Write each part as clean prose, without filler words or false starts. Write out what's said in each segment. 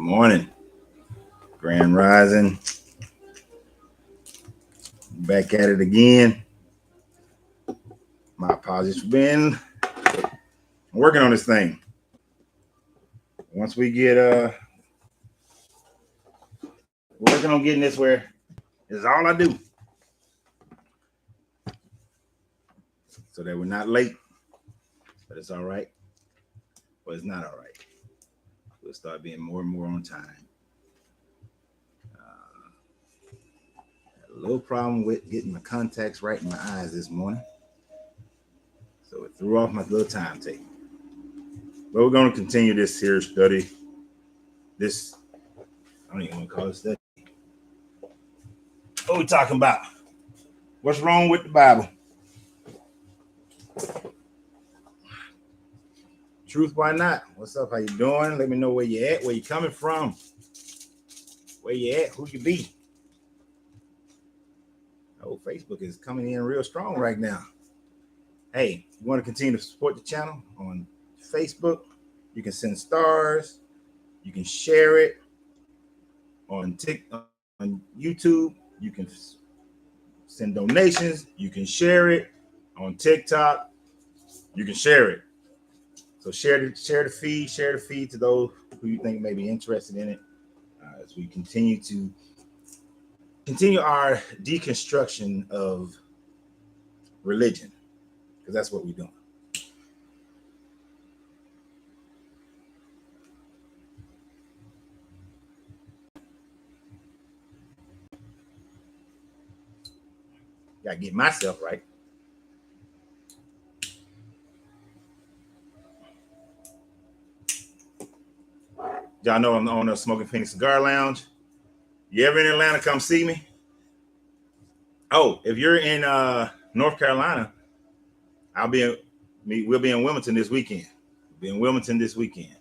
morning. Grand Rising. Back at it again. My apologies for being working on this thing. Once we get working on getting this where it's all I do. So that we're not late. But it's all right. But it's not all right. We'll start being more and more on time. A little problem with getting my contacts right in my eyes this morning. So it threw off my little timetable. But we're going to continue this here study. I don't even want to call it study. What are we talking about? What's wrong with the Bible? Truth, why not? What's up? How you doing? Let me know where you at, where you coming from, where you at, who you be. Oh, Facebook is coming in real strong right now. Hey, you want to continue to support the channel on Facebook? You can send stars. You can share it on TikTok, on YouTube. You can send donations. You can share it on TikTok. You can share it. So share the feed to those who you think may be interested in it, as we continue our deconstruction of religion, because that's what we're doing. Gotta get myself right. Y'all know I'm on the Smoking Phoenix Cigar Lounge. You ever in Atlanta, come see me. Oh, if you're in North Carolina, we'll be in Wilmington this weekend. We'll be in Wilmington this weekend.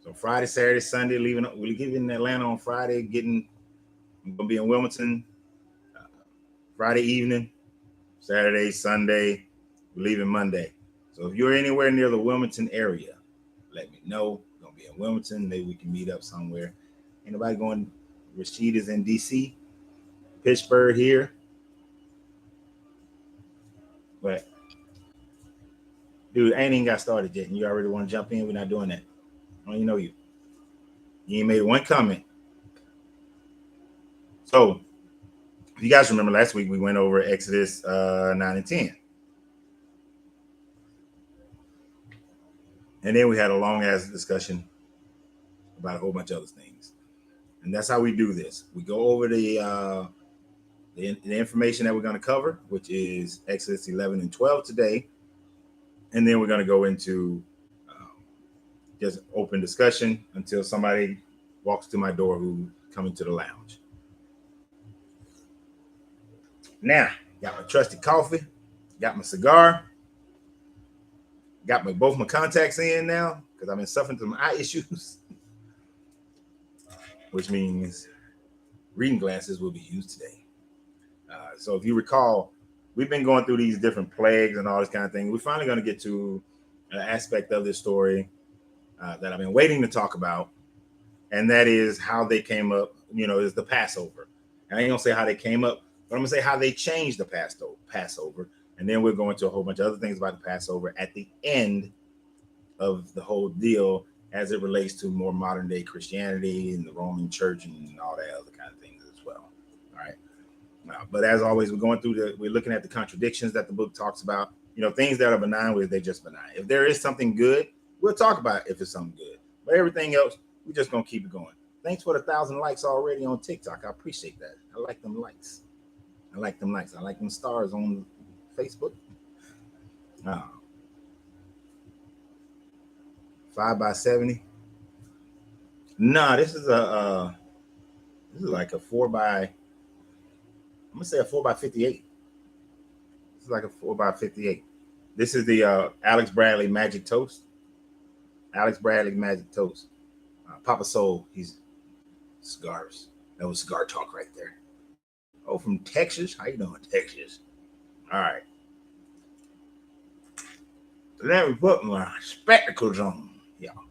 So Friday, Saturday, Sunday, we'll leave in Atlanta on Friday. I'm gonna be in Wilmington Friday evening, Saturday, Sunday, we're leaving Monday. So if you're anywhere near the Wilmington area, let me know. We're gonna be in Wilmington. Maybe we can meet up somewhere. Anybody going? Rashid is in DC, Pittsburgh here. But dude, I ain't even got started yet, and you already want to jump in. We're not doing that. I don't even know you. You ain't made one comment. So if you guys remember last week, we went over Exodus 9 and 10. And then we had a long ass discussion about a whole bunch of other things. And that's how we do this. We go over the information that we're going to cover, which is Exodus 11 and 12 today. And then we're going to go into just open discussion until somebody walks to my door who's coming to the lounge. Now, got my trusty coffee, got my cigar, got both my contacts in now because I've been suffering from eye issues, which means reading glasses will be used today. So if you recall, we've been going through these different plagues and all this kind of thing. We're finally going to get to an aspect of this story that I've been waiting to talk about, and that is how they came up, is the Passover. And I ain't going to say how they came up, but I'm going to say how they changed the Passover. And then we'll go into a whole bunch of other things about the Passover at the end of the whole deal as it relates to more modern day Christianity and the Roman Church and all that other kind of things as well. All right. But as always, we're looking at the contradictions that the book talks about. Things that are benign, they're just benign. If there is something good, we'll talk about it if it's something good. But everything else, we're just going to keep it going. Thanks for the 1,000 likes already on TikTok. I appreciate that. I like them likes. I like them stars on Facebook. 5x70. Nah, this is like a 4x. I'm gonna say a 4x58. This is like a 4x58. This is the Alex Bradley Magic Toast. Alex Bradley Magic Toast. Papa Soul. He's cigars. That was cigar talk right there. Oh, from Texas. How you doing, Texas? All right. Let me put my spectacles on, y'all.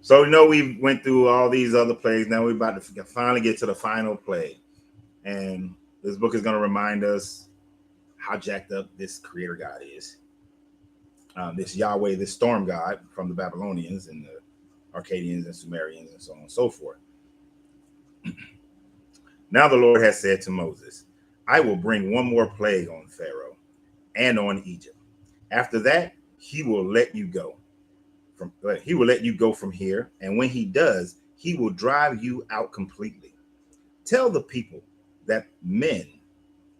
So we went through all these other plagues. Now we're about to finally get to the final plague. And this book is going to remind us how jacked up this creator God is. This Yahweh, this storm god from the Babylonians and the Arcadians and Sumerians and so on and so forth. Now the Lord has said to Moses, I will bring one more plague on Pharaoh and on Egypt. After that, he will let you go. He will let you go from here. And when he does, he will drive you out completely. Tell the people that men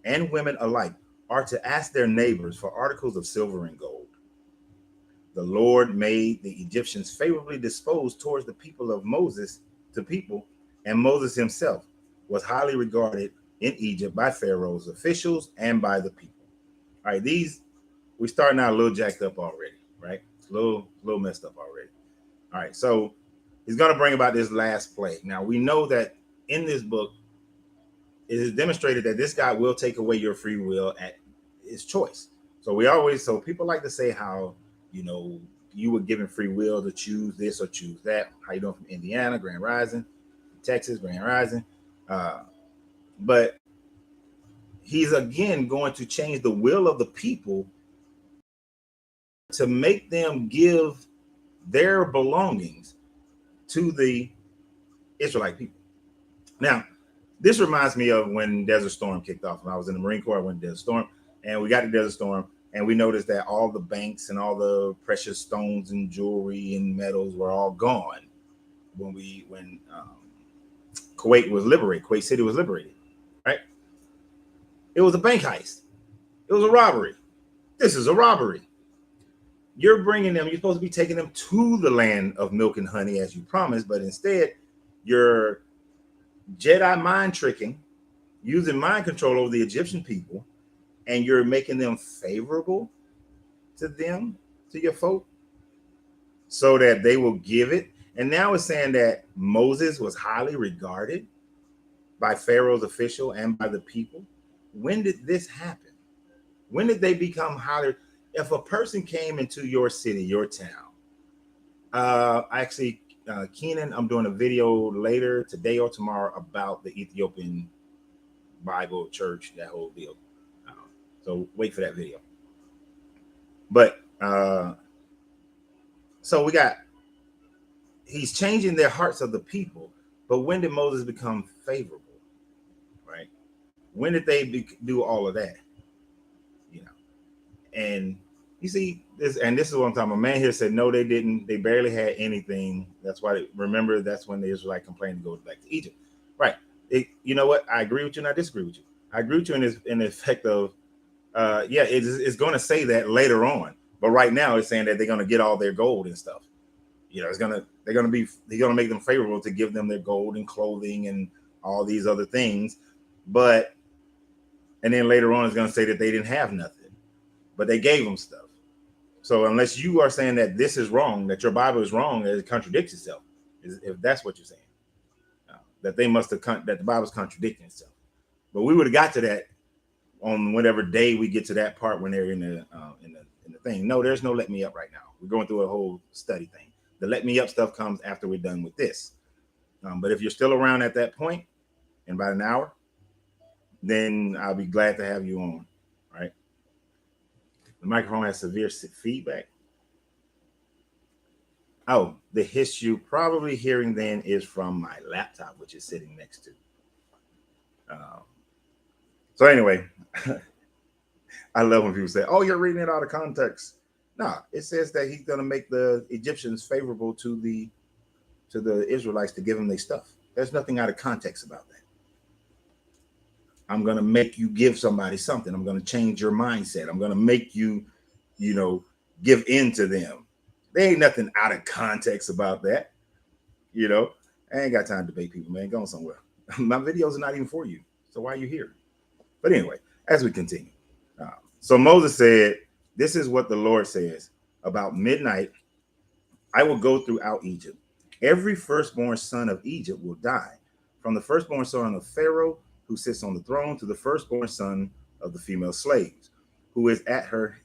and women alike are to ask their neighbors for articles of silver and gold. The Lord made the Egyptians favorably disposed towards the people of Moses to people, and Moses himself was highly regarded in Egypt by Pharaoh's officials and by the people. All right, we're starting out a little jacked up already, right? A little messed up already. All right, so he's going to bring about this last plague. Now we know that in this book, it is demonstrated that this God will take away your free will at his choice. So people like to say how, you were given free will to choose this or choose that. How you doing from Indiana, Grand Rising, Texas, Grand Rising. But he's again going to change the will of the people to make them give their belongings to the Israelite people. Now, this reminds me of when Desert Storm kicked off. When I was in the Marine Corps, I went to Desert Storm, and we got to Desert Storm, and we noticed that all the banks and all the precious stones and jewelry and metals were all gone when Kuwait was liberated. Kuwait City was liberated, right? It was a bank heist. It was a robbery. This is a robbery. You're supposed to be taking them to the land of milk and honey as you promised, but instead you're Jedi mind tricking, using mind control over the Egyptian people, and you're making them favorable to your folk, so that they will give it. And now it's saying that Moses was highly regarded by Pharaoh's official and by the people. When did this happen? When did they become highly? If a person came into your city, your town, Keenan, I'm doing a video later today or tomorrow about the Ethiopian Bible Church, that whole deal. So wait for that video. But so he's changing their hearts of the people. But when did Moses become favorable? Right? When did they do all of that? And you see this, and this is what I'm talking about. A man here said, no, they didn't. They barely had anything. That's why, that's when the Israelite complained to go back to Egypt. Right. You know what? I agree with you and I disagree with you. I agree with you in the effect of, it's going to say that later on. But right now it's saying that they're going to get all their gold and stuff. They're going to make them favorable to give them their gold and clothing and all these other things. And then later on it's going to say that they didn't have nothing, but they gave them stuff. So unless you are saying that this is wrong, that your Bible is wrong, that it contradicts itself, if that's what you're saying, that the Bible's contradicting itself. But we would have got to that on whatever day we get to that part when they're in the thing. No, there's no let me up right now. We're going through a whole study thing. The let me up stuff comes after we're done with this. But if you're still around at that point in about an hour, then I'll be glad to have you on. Right? The microphone has severe feedback. Oh, the hiss you probably hearing then is from my laptop, which is sitting next to. So anyway, I love when people say, oh, you're reading it out of context. No, it says that he's going to make the Egyptians favorable to the Israelites to give them their stuff. There's nothing out of context about that. I'm going to make you give somebody something. I'm going to change your mindset. I'm going to make you, give in to them. There ain't nothing out of context about that. I ain't got time to debate people, man. Going somewhere. My videos are not even for you. So why are you here? But anyway, as we continue. So Moses said, this is what the Lord says. About midnight, I will go throughout Egypt. Every firstborn son of Egypt will die, from the firstborn son of Pharaoh, who sits on the throne, to the firstborn son of the female slaves, who is at her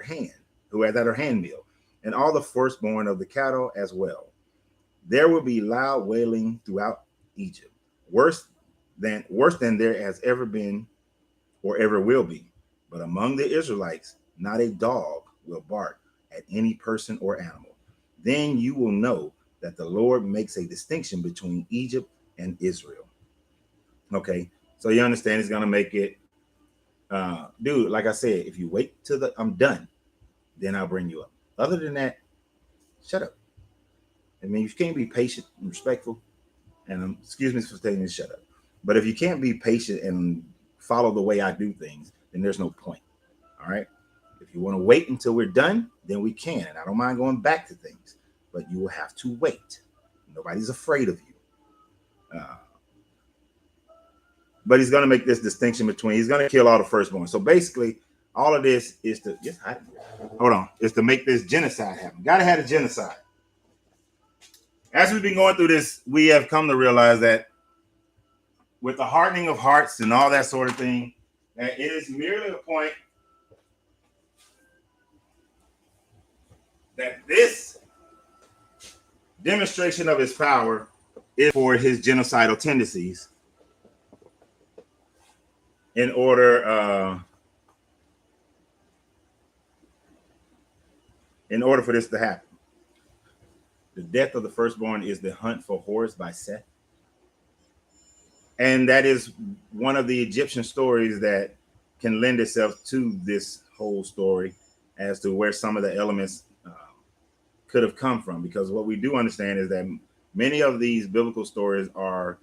hand mill, and all the firstborn of the cattle as well. There will be loud wailing throughout Egypt, worse than there has ever been or ever will be. But among the Israelites, not a dog will bark at any person or animal. Then you will know that the Lord makes a distinction between Egypt and Israel. Okay, so you understand he's gonna make it, dude. Like I said, if you wait till I'm done, then I'll bring you up. Other than that, shut up. I mean, you can't be patient and respectful, and excuse me for saying this, shut up. But if you can't be patient and follow the way I do things, then there's no point. All right. If you want to wait until we're done, then we can. And I don't mind going back to things, but you will have to wait. Nobody's afraid of you. But he's going to make this distinction between, he's going to kill all the firstborn. So basically, all of this is to, is to make this genocide happen. Got to have a genocide. As we've been going through this, we have come to realize that with the hardening of hearts and all that sort of thing, that it is merely a point that this demonstration of his power is for his genocidal tendencies in order for this to happen. The death of the firstborn is the hunt for Horus by Seth. And that is one of the Egyptian stories that can lend itself to this whole story as to where some of the elements could have come from. Because what we do understand is that many of these biblical stories are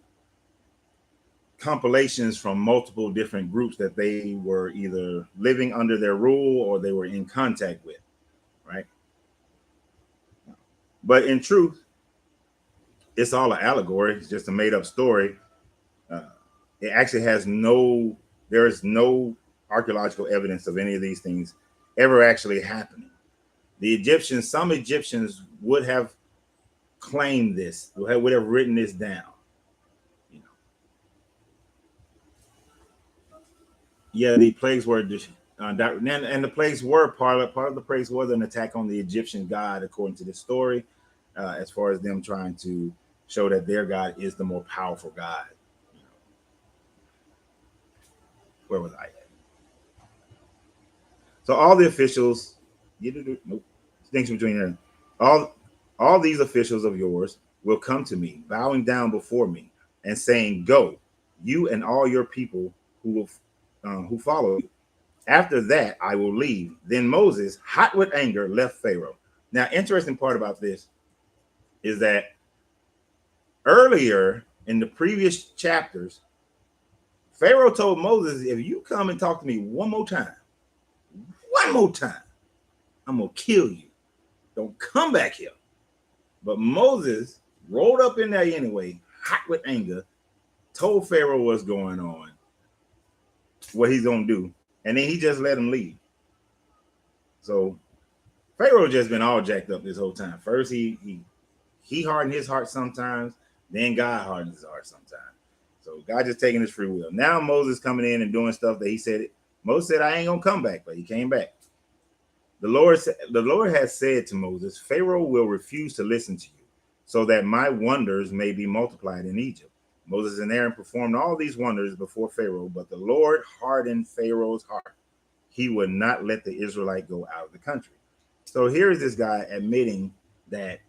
compilations from multiple different groups that they were either living under their rule or they were in contact with, right? But in truth, it's all an allegory. It's just a made-up story. It actually there is no archaeological evidence of any of these things ever actually happening. Some Egyptians would have claimed this, would have written this down. You know, yeah, the plagues were, and the plagues were part of the plagues was an attack on the Egyptian god, according to this story, as far as them trying to show that their god is the more powerful god. Where was I at? So all the officials, distinction between them, all these officials of yours will come to me, bowing down before me and saying, "Go, you and all your people who follow you." After that, I will leave. Then Moses, hot with anger, left Pharaoh. Now, interesting part about this is that earlier in the previous chapters, Pharaoh told Moses, if you come and talk to me one more time, I'm going to kill you. Don't come back here. But Moses rolled up in there anyway, hot with anger, told Pharaoh what's going on, what he's going to do, and then he just let him leave. So Pharaoh just been all jacked up this whole time. First, he hardened his heart sometimes, then God hardened his heart sometimes. So God just taking his free will. Now Moses coming in and doing stuff that he said. Moses said, I ain't gonna come back, but he came back. The Lord has said to Moses, Pharaoh will refuse to listen to you, so that my wonders may be multiplied in Egypt. Moses and Aaron performed all these wonders before Pharaoh, but the Lord hardened Pharaoh's heart. He would not let the Israelite go out of the country. So here is this guy admitting that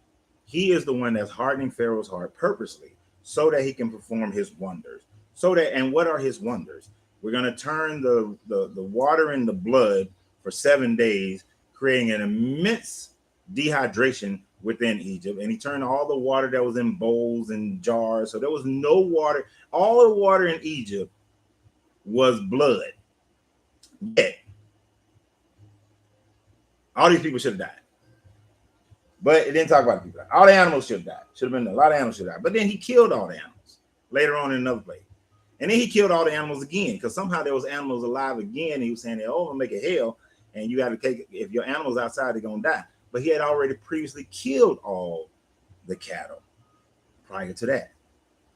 he is the one that's hardening Pharaoh's heart purposely, so that he can perform his wonders. And what are his wonders? We're going to turn the water into blood for 7 days, creating an immense dehydration within Egypt. And he turned all the water that was in bowls and jars. So there was no water. All the water in Egypt was blood. Yet, all these people should have died. But it didn't talk about the people. All the animals should have died. Should have been a lot of animals should have died. But then he killed all the animals later on in another place. And then he killed all the animals again, because somehow there was animals alive again. And he was saying, oh, I'm gonna make it hell. And you got to take, if your animals outside, they're gonna die. But he had already previously killed all the cattle prior to that.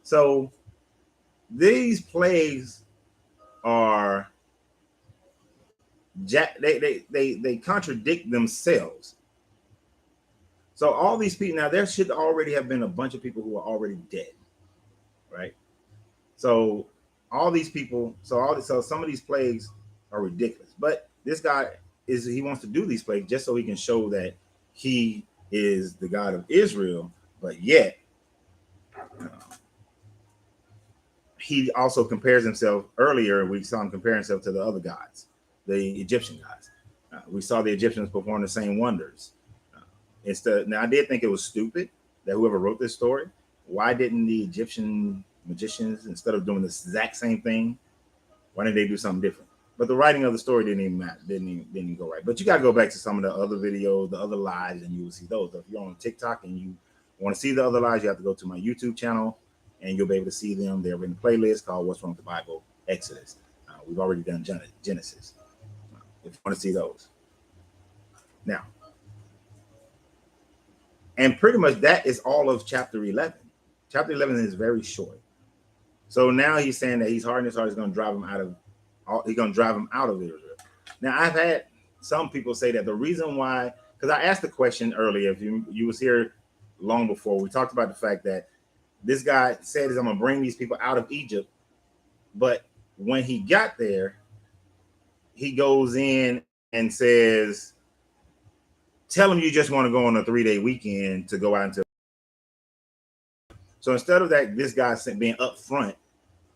So these plagues are they contradict themselves. So all these people, now there should already have been a bunch of people who are already dead, right? So all these people, so some of these plagues are ridiculous. But this guy he wants to do these plagues just so he can show that he is the God of Israel, but yet he also compares himself. Earlier we saw him compare himself to the other gods, the Egyptian gods. We saw the Egyptians perform the same wonders. Now I did think it was stupid that whoever wrote this story, why didn't the Egyptian magicians, instead of doing the exact same thing, why didn't they do something different? But the writing of the story didn't even matter, didn't even go right. But you got to go back to some of the other videos, the other lives, and you will see those. If you're on TikTok and you want to see the other lives, you have to go to my YouTube channel, and you'll be able to see them. They're in a playlist called "What's Wrong with the Bible?" Exodus. We've already done Genesis. If you want to see those, now. And pretty much that is all of chapter 11. Chapter 11 is very short. So now he's saying that he's hardened his heart. He's going to drive him out of Israel. Now I've had some people say that the reason why, because I asked the question earlier, if you was here long before, we talked about the fact that this guy said, I'm going to bring these people out of Egypt. But when he got there, he goes in and says, tell them you just want to go on a 3-day weekend to go out into. So instead of that, this guy being upfront,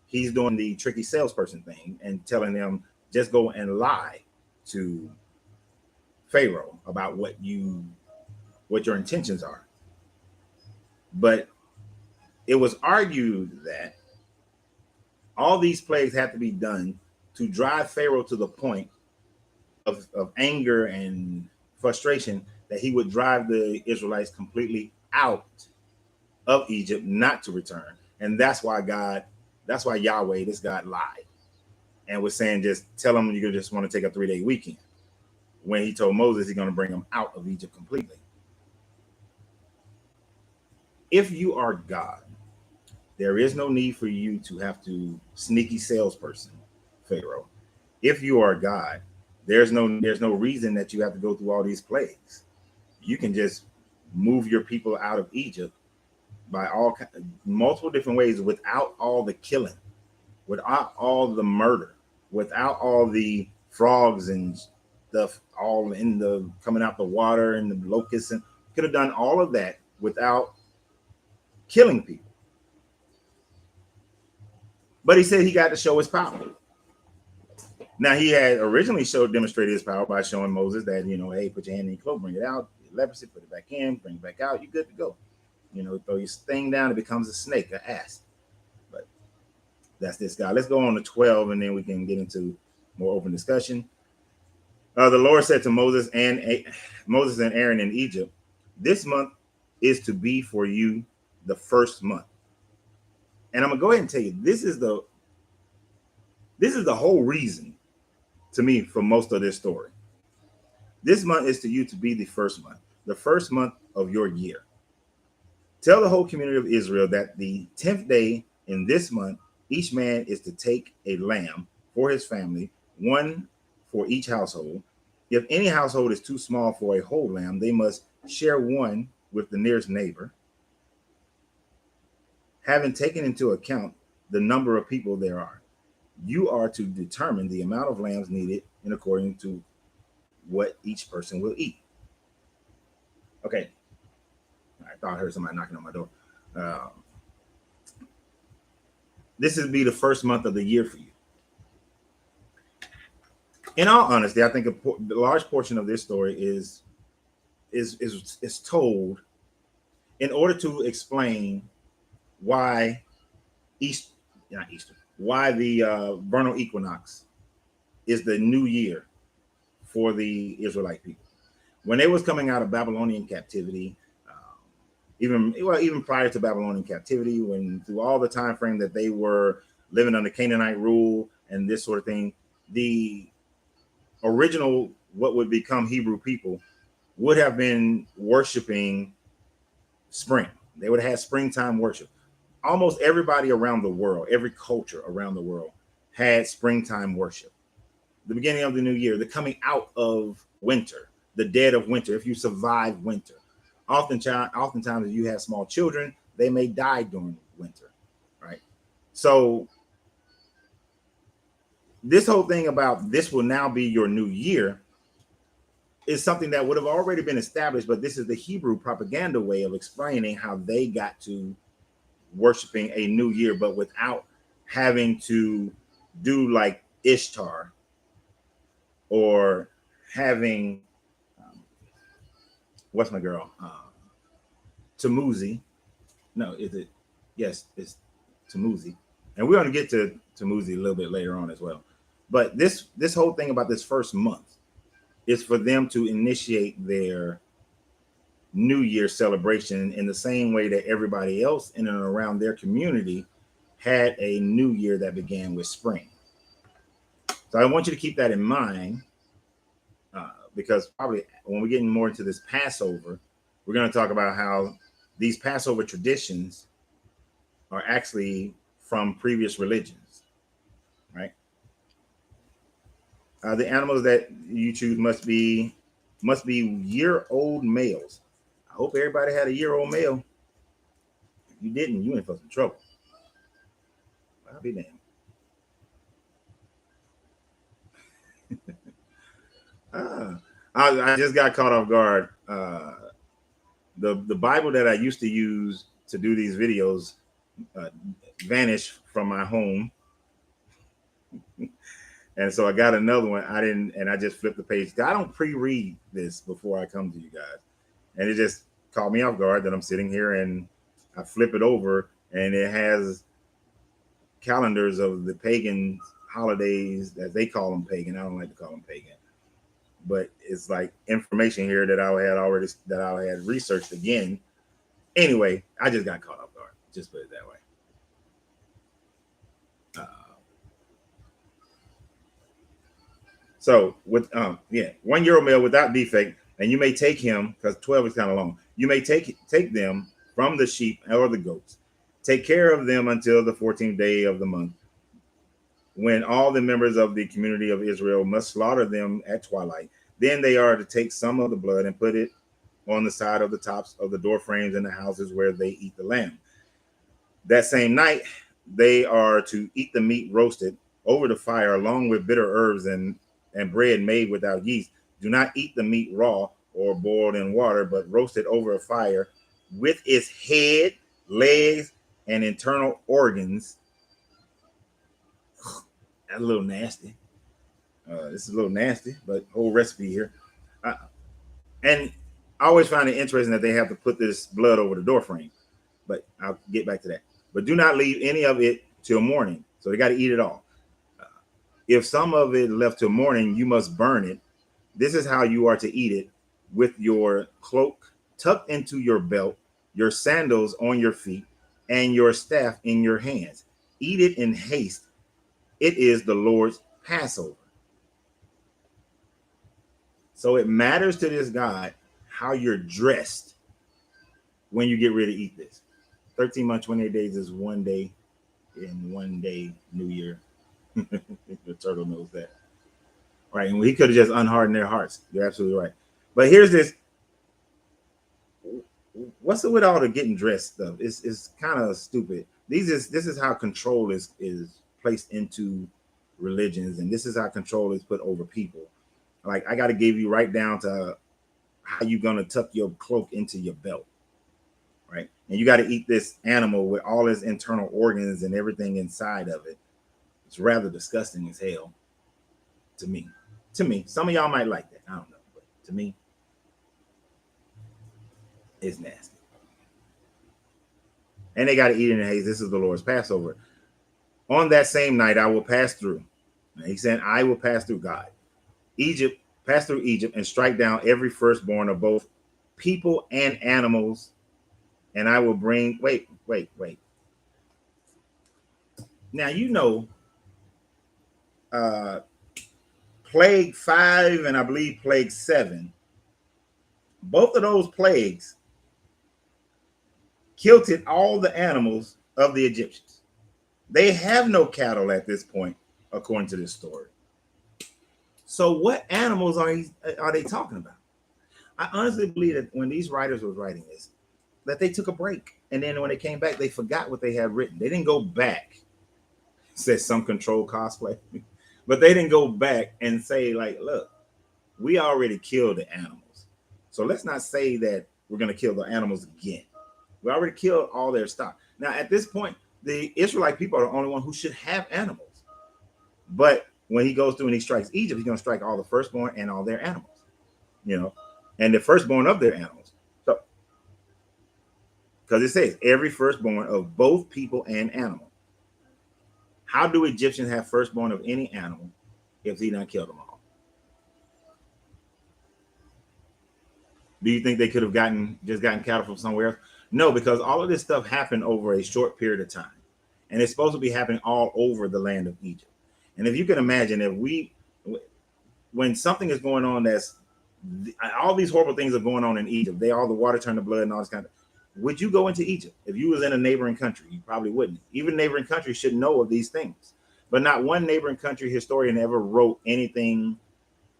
he's doing the tricky salesperson thing and telling them just go and lie to Pharaoh about what your intentions are. But it was argued that all these plagues have to be done to drive Pharaoh to the point of anger and frustration that he would drive the Israelites completely out of Egypt, not to return. And that's why Yahweh, this God, lied and was saying, just tell them you just want to take a 3-day weekend, when he told Moses he's going to bring them out of Egypt completely. If you are God, there is no need for you to have to sneaky salesperson Pharaoh. If you are God, there's no reason that you have to go through all these plagues. You can just move your people out of Egypt by multiple different ways, without all the killing, without all the murder, without all the frogs and stuff all in the coming out the water and the locusts, and could have done all of that without killing people. But he said he got to show his power. Now, he had originally demonstrated his power by showing Moses that, hey, put your hand in your cloak, bring it out, leprosy, put it back in, bring it back out, you're good to go. Throw your thing down, it becomes a snake, an asp. But that's this guy. Let's go on to 12, and then we can get into more open discussion. The Lord said to Moses and Aaron in Egypt, this month is to be for you the first month. And I'm gonna go ahead and tell you, this is the whole reason to me for most of this story. This month is to you to be the first month of your year. Tell the whole community of Israel that the 10th day in this month, each man is to take a lamb for his family, one for each household. If any household is too small for a whole lamb, they must share one with the nearest neighbor. Having taken into account the number of people there are, you are to determine the amount of lambs needed in according to what each person will eat. Okay. I thought I heard somebody knocking on my door. This is be the first month of the year for you. In all honesty, I think a large portion of this story is told in order to explain why why the vernal equinox is the new year for the Israelite people. When they was coming out of Babylonian captivity, even prior to Babylonian captivity, when through all the time frame that they were living under Canaanite rule and this sort of thing, the original, what would become Hebrew people, would have been worshiping spring. They would have had springtime worship. Almost everybody around the world, every culture around the world had springtime worship. The beginning of the new year, the coming out of winter, the dead of winter, if you survive winter. Oftentimes, if you have small children, they may die during winter, right? So this whole thing about this will now be your new year is something that would have already been established, but this is the Hebrew propaganda way of explaining how they got to worshiping a new year, but without having to do like Ishtar or having what's my girl Tamuzi. No, is it? Yes, it's Tamuzi, and we're going to get to Tamuzi a little bit later on as well. But this whole thing about this first month is for them to initiate their New Year celebration in the same way that everybody else in and around their community had a new year that began with spring. So I want you to keep that in mind because probably when we get more into this Passover, we're going to talk about how these Passover traditions are actually from previous religions, right? The animals that you choose must be year-old males. I hope everybody had a year-old male. If you didn't, you in for some trouble. I'll be damned. I just got caught off guard. The Bible that I used to use to do these videos vanished from my home. And so I got another one. I just flipped the page. I don't pre-read this before I come to you guys. And it just caught me off guard that I'm sitting here and I flip it over and it has calendars of the pagan holidays, that they call them pagan. I don't like to call them pagan. But it's like information here that I had researched again. Anyway, I just got caught off guard. Just put it that way. So with 1 year old male without defect, and you may take him, because 12 is kind of long. You may take them from the sheep or the goats. Take care of them until the 14th day of the month, when all the members of the community of Israel must slaughter them at twilight. Then they are to take some of the blood and put it on the side of the tops of the door frames in the houses where they eat the lamb. That same night, they are to eat the meat roasted over the fire, along with bitter herbs and bread made without yeast. Do not eat the meat raw or boiled in water, but roast it over a fire with its head, legs, and internal organs. That's a little nasty. This is a little nasty, but whole recipe here. And I always find it interesting that they have to put this blood over the door frame, but I'll get back to that. But do not leave any of it till morning. So they got to eat it all. If some of it left till morning, you must burn it. This is how you are to eat it: with your cloak tucked into your belt, your sandals on your feet, and your staff in your hands. Eat it in haste. It is the Lord's Passover. So it matters to this God how you're dressed when you get ready to eat this. 13 months, 28 days is 1 day in 1 day, New Year. The turtle knows that. Right. And he could have just unhardened their hearts. You're absolutely right. But here's this. What's it with all the getting dressed stuff? It's kind of stupid. This is how control is placed into religions, and this is how control is put over people. Like, I got to give you right down to how you're gonna tuck your cloak into your belt, right? And you got to eat this animal with all its internal organs and everything inside of it. It's rather disgusting as hell to me. Some of y'all might like that. I don't know, but to me, it's nasty. And they got to eat it in haste. This is the Lord's Passover. On that same night, I will pass through. And he said, I will pass through God. Pass through Egypt and strike down every firstborn of both people and animals. And I will bring, wait. Now, plague 5 and I believe plague 7, both of those plagues killed all the animals of the Egyptians. They have no cattle at this point, according to this story. So what animals are they talking about? I honestly believe that when these writers was writing this, that they took a break, and then when they came back, they forgot what they had written. They didn't go back. Said some control cosplay, but they didn't go back and say like, look, we already killed the animals, so let's not say that we're going to kill the animals again. We already killed all their stock. Now at this point, the Israelite people are the only one who should have animals. But when he goes through and he strikes Egypt, he's going to strike all the firstborn and all their animals, you know, and the firstborn of their animals. So, because it says every firstborn of both people and animal. How do Egyptians have firstborn of any animal if he done killed them all? Do you think they could have gotten cattle from somewhere else? No, because all of this stuff happened over a short period of time, and it's supposed to be happening all over the land of Egypt. And if you can imagine, when something is going on, that's all these horrible things are going on in Egypt. All the water turned to blood and all this kind of. Would you go into Egypt if you was in a neighboring country? You probably wouldn't. Even neighboring countries should know of these things, but not one neighboring country historian ever wrote anything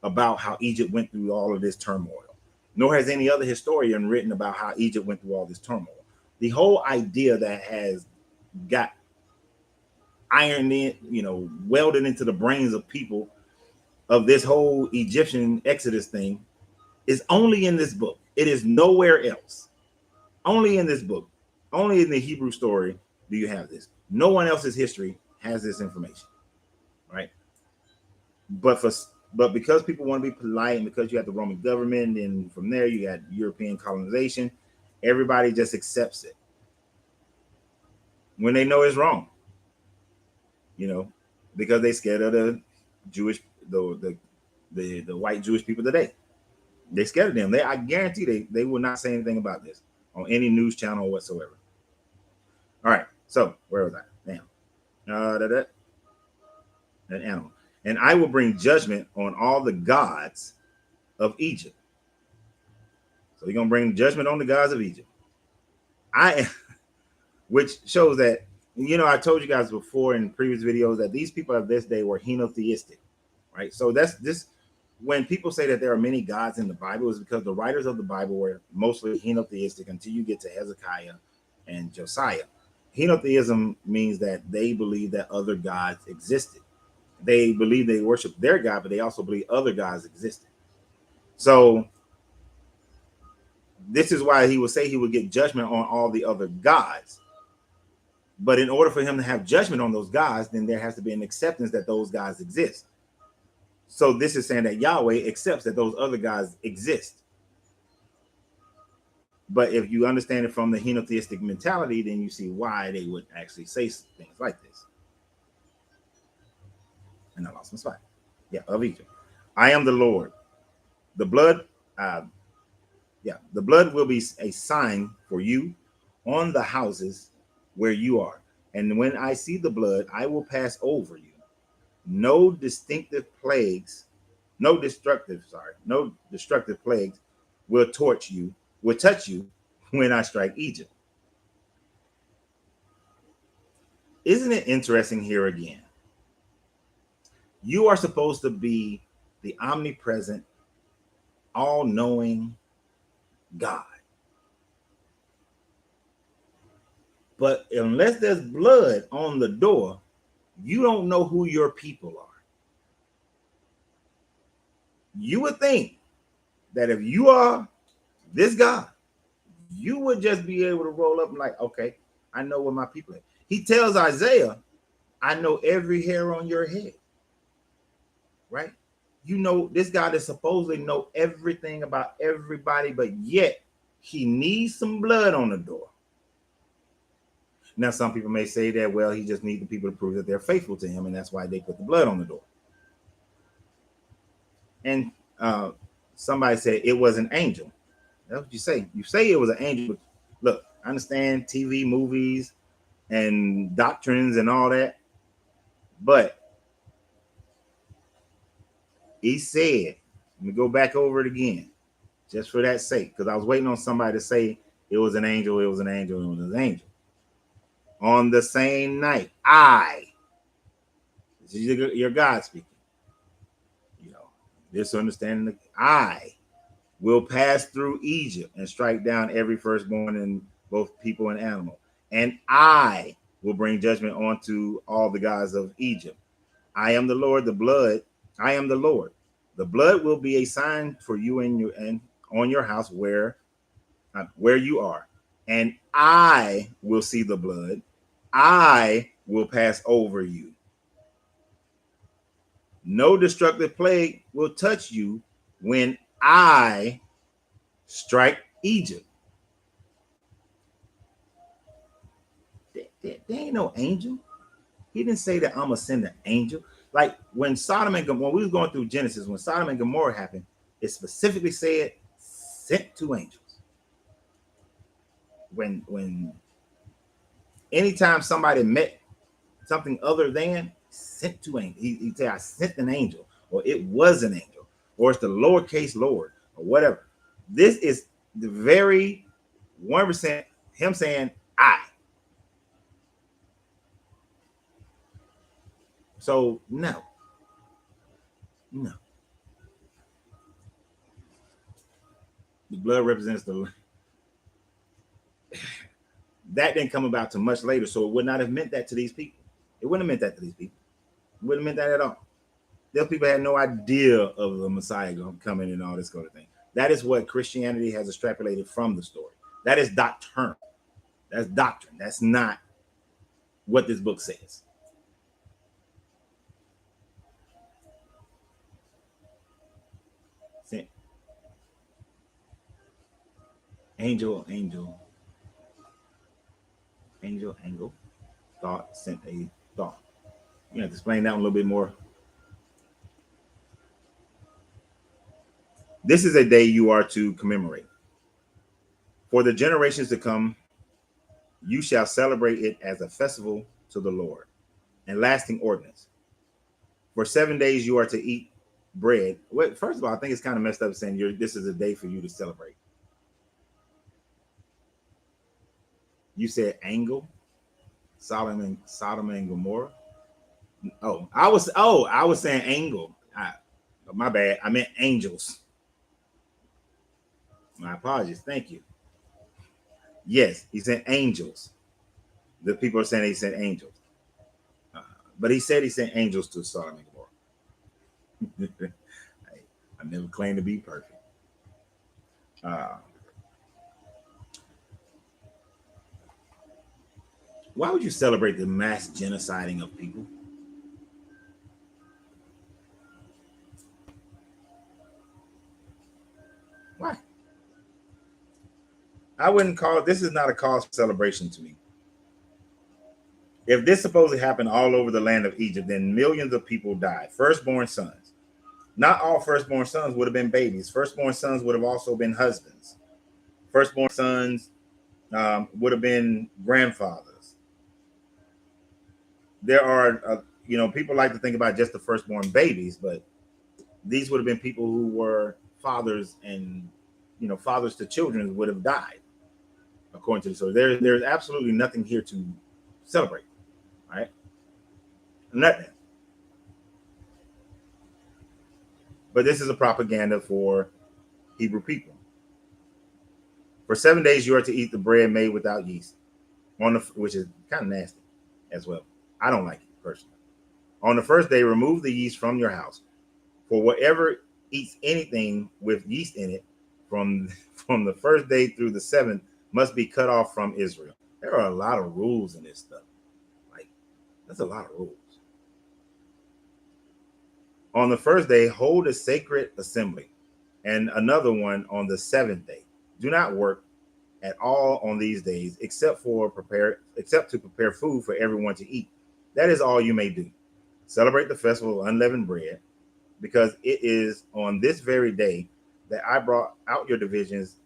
about how Egypt went through all of this turmoil. Nor has any other historian written about how Egypt went through all this turmoil. The whole idea that has got ironed in, welded into the brains of people of this whole Egyptian Exodus thing is only in this book. It is nowhere else. Only in this book. Only in the Hebrew story do you have this. No one else's history has this information, right? But because people want to be polite, and because you have the Roman government, and from there you got European colonization, everybody just accepts it when they know it's wrong, because they scared of the Jewish, the white Jewish people today. They scared of them. I guarantee they will not say anything about this on any news channel whatsoever. All right, so where was I? Now, that animal. And I will bring judgment on all the gods of Egypt. So you're going to bring judgment on the gods of Egypt. Which shows that, I told you guys before in previous videos that these people of this day were henotheistic, right? So that's this. When people say that there are many gods in the Bible, is because the writers of the Bible were mostly henotheistic until you get to Hezekiah and Josiah. Henotheism means that they believe that other gods existed. They believe they worship their God, but they also believe other gods existed. So this is why he would say he would get judgment on all the other gods. But in order for him to have judgment on those gods, then there has to be an acceptance that those gods exist. So this is saying that Yahweh accepts that those other gods exist. But if you understand it from the henotheistic mentality, then you see why they would actually say things like this. And I lost my spot. Yeah, of Egypt. I am the Lord. The blood, the blood will be a sign for you on the houses where you are. And when I see the blood, I will pass over you. No destructive plagues will touch you when I strike Egypt. Isn't it interesting here again? You are supposed to be the omnipresent, all-knowing God. But unless there's blood on the door, you don't know who your people are. You would think that if you are this God, you would just be able to roll up and like, okay, I know where my people are. He tells Isaiah, I know every hair on your head. Right? This God is supposedly know everything about everybody, but yet he needs some blood on the door. Now, some people may say that, well, he just needs the people to prove that they're faithful to him, and that's why they put the blood on the door. And somebody said it was an angel. That's what you say. You say it was an angel, but look, I understand TV, movies, and doctrines and all that, but he said, let me go back over it again, just for that sake, because I was waiting on somebody to say it was an angel, it was an angel, it was an angel. On the same night, this is your God speaking, this understanding, I will pass through Egypt and strike down every firstborn in both people and animal. And I will bring judgment onto all the gods of Egypt. I am the Lord, the blood. I am the Lord. The blood will be a sign for you and on your house where you are. And I will see the blood. I will pass over you. No destructive plague will touch you when I strike Egypt. There ain't no angel. He didn't say that I'm gonna send an angel. Like when Sodom and Gomorrah, when we was going through Genesis, when Sodom and Gomorrah happened, it specifically said sent two angels. When anytime somebody met something other than sent two angels, he said I sent an angel, or it was an angel, or it's the lowercase Lord, or whatever. This is the very 1% him saying I. So no. The blood represents the. That didn't come about till much later, so it would not have meant that to these people. It wouldn't have meant that to these people. It wouldn't have meant that at all. Those people had no idea of the Messiah coming and all this kind of thing. That is what Christianity has extrapolated from the story. That is doctrine. That's doctrine. That's not what this book says. Angel, thought, sent a thought. You have to explain that one a little bit more. This is a day you are to commemorate. For the generations to come, you shall celebrate it as a festival to the Lord and lasting ordinance. For 7 days you are to eat bread. Well, first of all, I think it's kind of messed up saying this is a day for you to celebrate. You said angle, Sodom and Gomorrah. I was saying angle. My bad. I meant angels. My apologies. Thank you. Yes, he sent angels. The people are saying he sent angels. But he said he sent angels to Sodom and Gomorrah. I never claimed to be perfect. Why would you celebrate the mass genociding of people? Why? I wouldn't call this is not a cause for celebration to me. If this supposedly happened all over the land of Egypt, then millions of people died. Firstborn sons. Not all firstborn sons would have been babies. Firstborn sons would have also been husbands. Firstborn sons would have been grandfathers. There are, people like to think about just the firstborn babies, but these would have been people who were fathers, and fathers to children would have died, according to the story. There's absolutely nothing here to celebrate, right? Nothing. But this is a propaganda for Hebrew people. For 7 days you are to eat the bread made without yeast, which is kind of nasty as well. I don't like it personally. On the first day, remove the yeast from your house. For whatever eats anything with yeast in it from the first day through the seventh must be cut off from Israel. There are a lot of rules in this stuff. Like, that's a lot of rules. On the first day, hold a sacred assembly, and another one on the seventh day. Do not work at all on these days, except to prepare food for everyone to eat. That is all you may do. Celebrate the festival of unleavened bread, because it is on this very day that I brought your divisions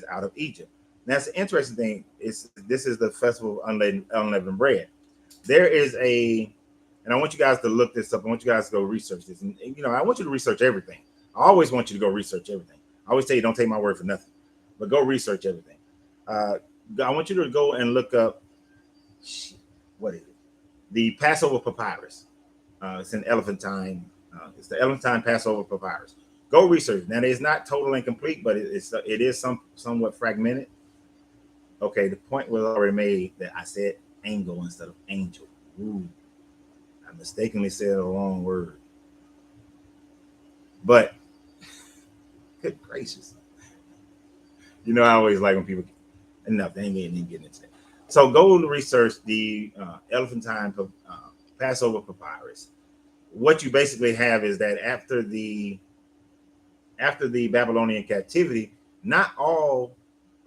out of Egypt. And that's the interesting thing. This is the festival of unleavened bread. There is and I want you guys to look this up. I want you guys to go research this. And I want you to research everything. I always want you to go research everything. I always tell you, don't take my word for nothing, but go research everything. I want you to go and look up, what is it? The Passover papyrus. It's an elephantine. It's the elephantine Passover papyrus. Go research. Now, it's not total and complete, but it is somewhat fragmented. Okay, the point was already made that I said angle instead of angel. Ooh, I mistakenly said the wrong word. But good gracious, I always like when people enough. They ain't getting into it. So go research the Elephantine Passover papyrus. What you basically have is that after the Babylonian captivity, not all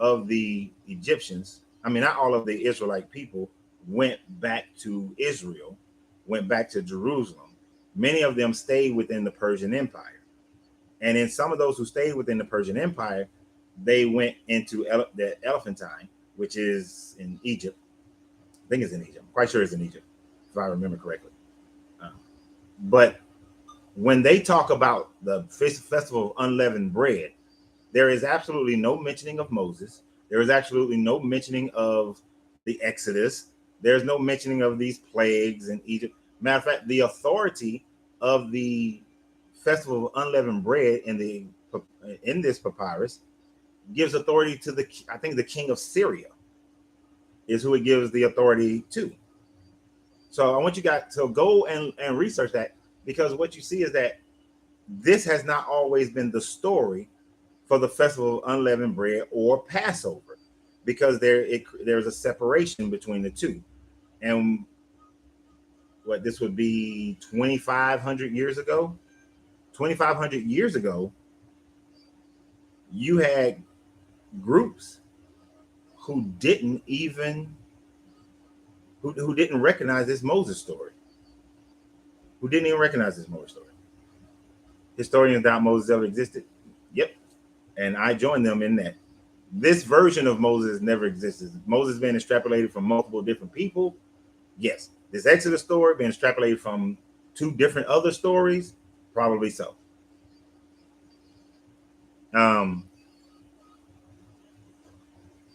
of the Egyptians, not all of the Israelite people went back to Israel, went back to Jerusalem. Many of them stayed within the Persian Empire. And in some of those who stayed within the Persian Empire, they went into the Elephantine, which is in Egypt. I think it's in Egypt. I'm quite sure it's in Egypt, if I remember correctly. But when they talk about the festival of unleavened bread, there is absolutely no mentioning of Moses. There is absolutely no mentioning of the Exodus. There's no mentioning of these plagues in Egypt. Matter of fact, the authority of the festival of unleavened bread in this papyrus gives authority to the king of Syria is who it gives the authority to. So I want you guys to go and research that, because what you see is that this has not always been the story for the festival of unleavened bread or Passover, because there's a separation between the two. And what this would be 2,500 years ago, 2,500 years ago, you had groups who didn't recognize this Moses story. Who didn't even recognize this Moses story. Historians doubt Moses ever existed. Yep. And I joined them in that. This version of Moses never existed. Moses being extrapolated from multiple different people. Yes. This Exodus story being extrapolated from 2 different other stories. Probably so.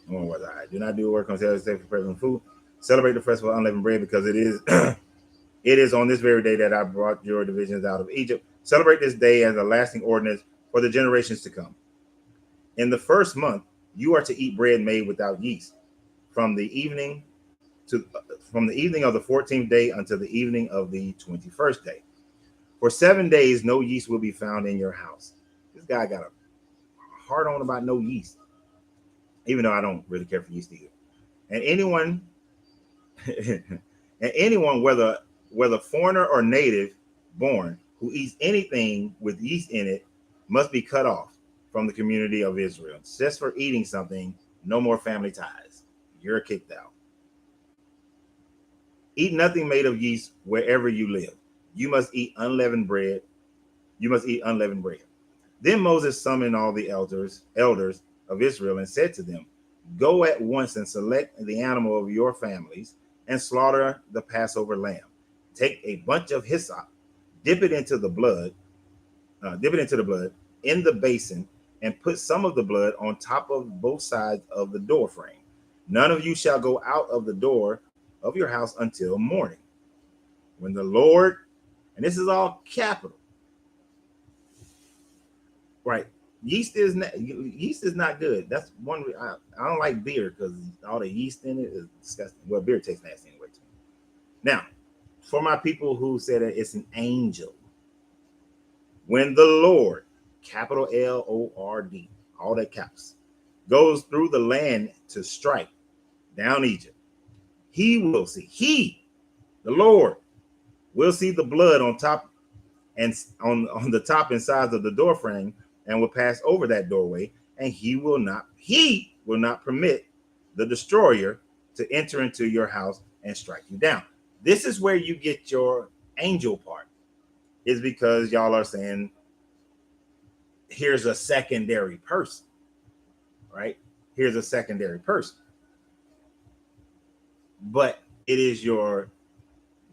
What was I? Do not do work on Saturday for present food. Celebrate the festival of unleavened bread, because it is it is on this very day that I brought your divisions out of Egypt. Celebrate this day as a lasting ordinance for the generations to come. In the first month, you are to eat bread made without yeast from the evening of the 14th day until the evening of the 21st day. For 7 days, no yeast will be found in your house. This guy got a hard on about no yeast, even though I don't really care for yeast either. And anyone, whether foreigner or native born, who eats anything with yeast in it must be cut off from the community of Israel. Just for eating something, no more family ties. You're kicked out. Eat nothing made of yeast wherever you live. You must eat unleavened bread. Then Moses summoned all the elders of Israel and said to them, go at once and select the animal of your families and slaughter the Passover lamb. Take a bunch of hyssop, dip it into the blood in the basin, and put some of the blood on top of both sides of the door frame. None of you shall go out of the door of your house until morning. When the Lord, and this is all capital, right? Yeast is not good. That's one. I don't like beer because all the yeast in it is disgusting. Well, beer tastes nasty anyway too. Now, for my people who said that it's an angel, when the Lord, capital Lord, all that caps, goes through the land to strike down Egypt, the Lord, will see the blood on top and on the top and sides of the door frame, and will pass over that doorway, and he will not permit the destroyer to enter into your house and strike you down. This is where you get your angel part, is because y'all are saying here's a secondary person, right? Here's a secondary person. But it is your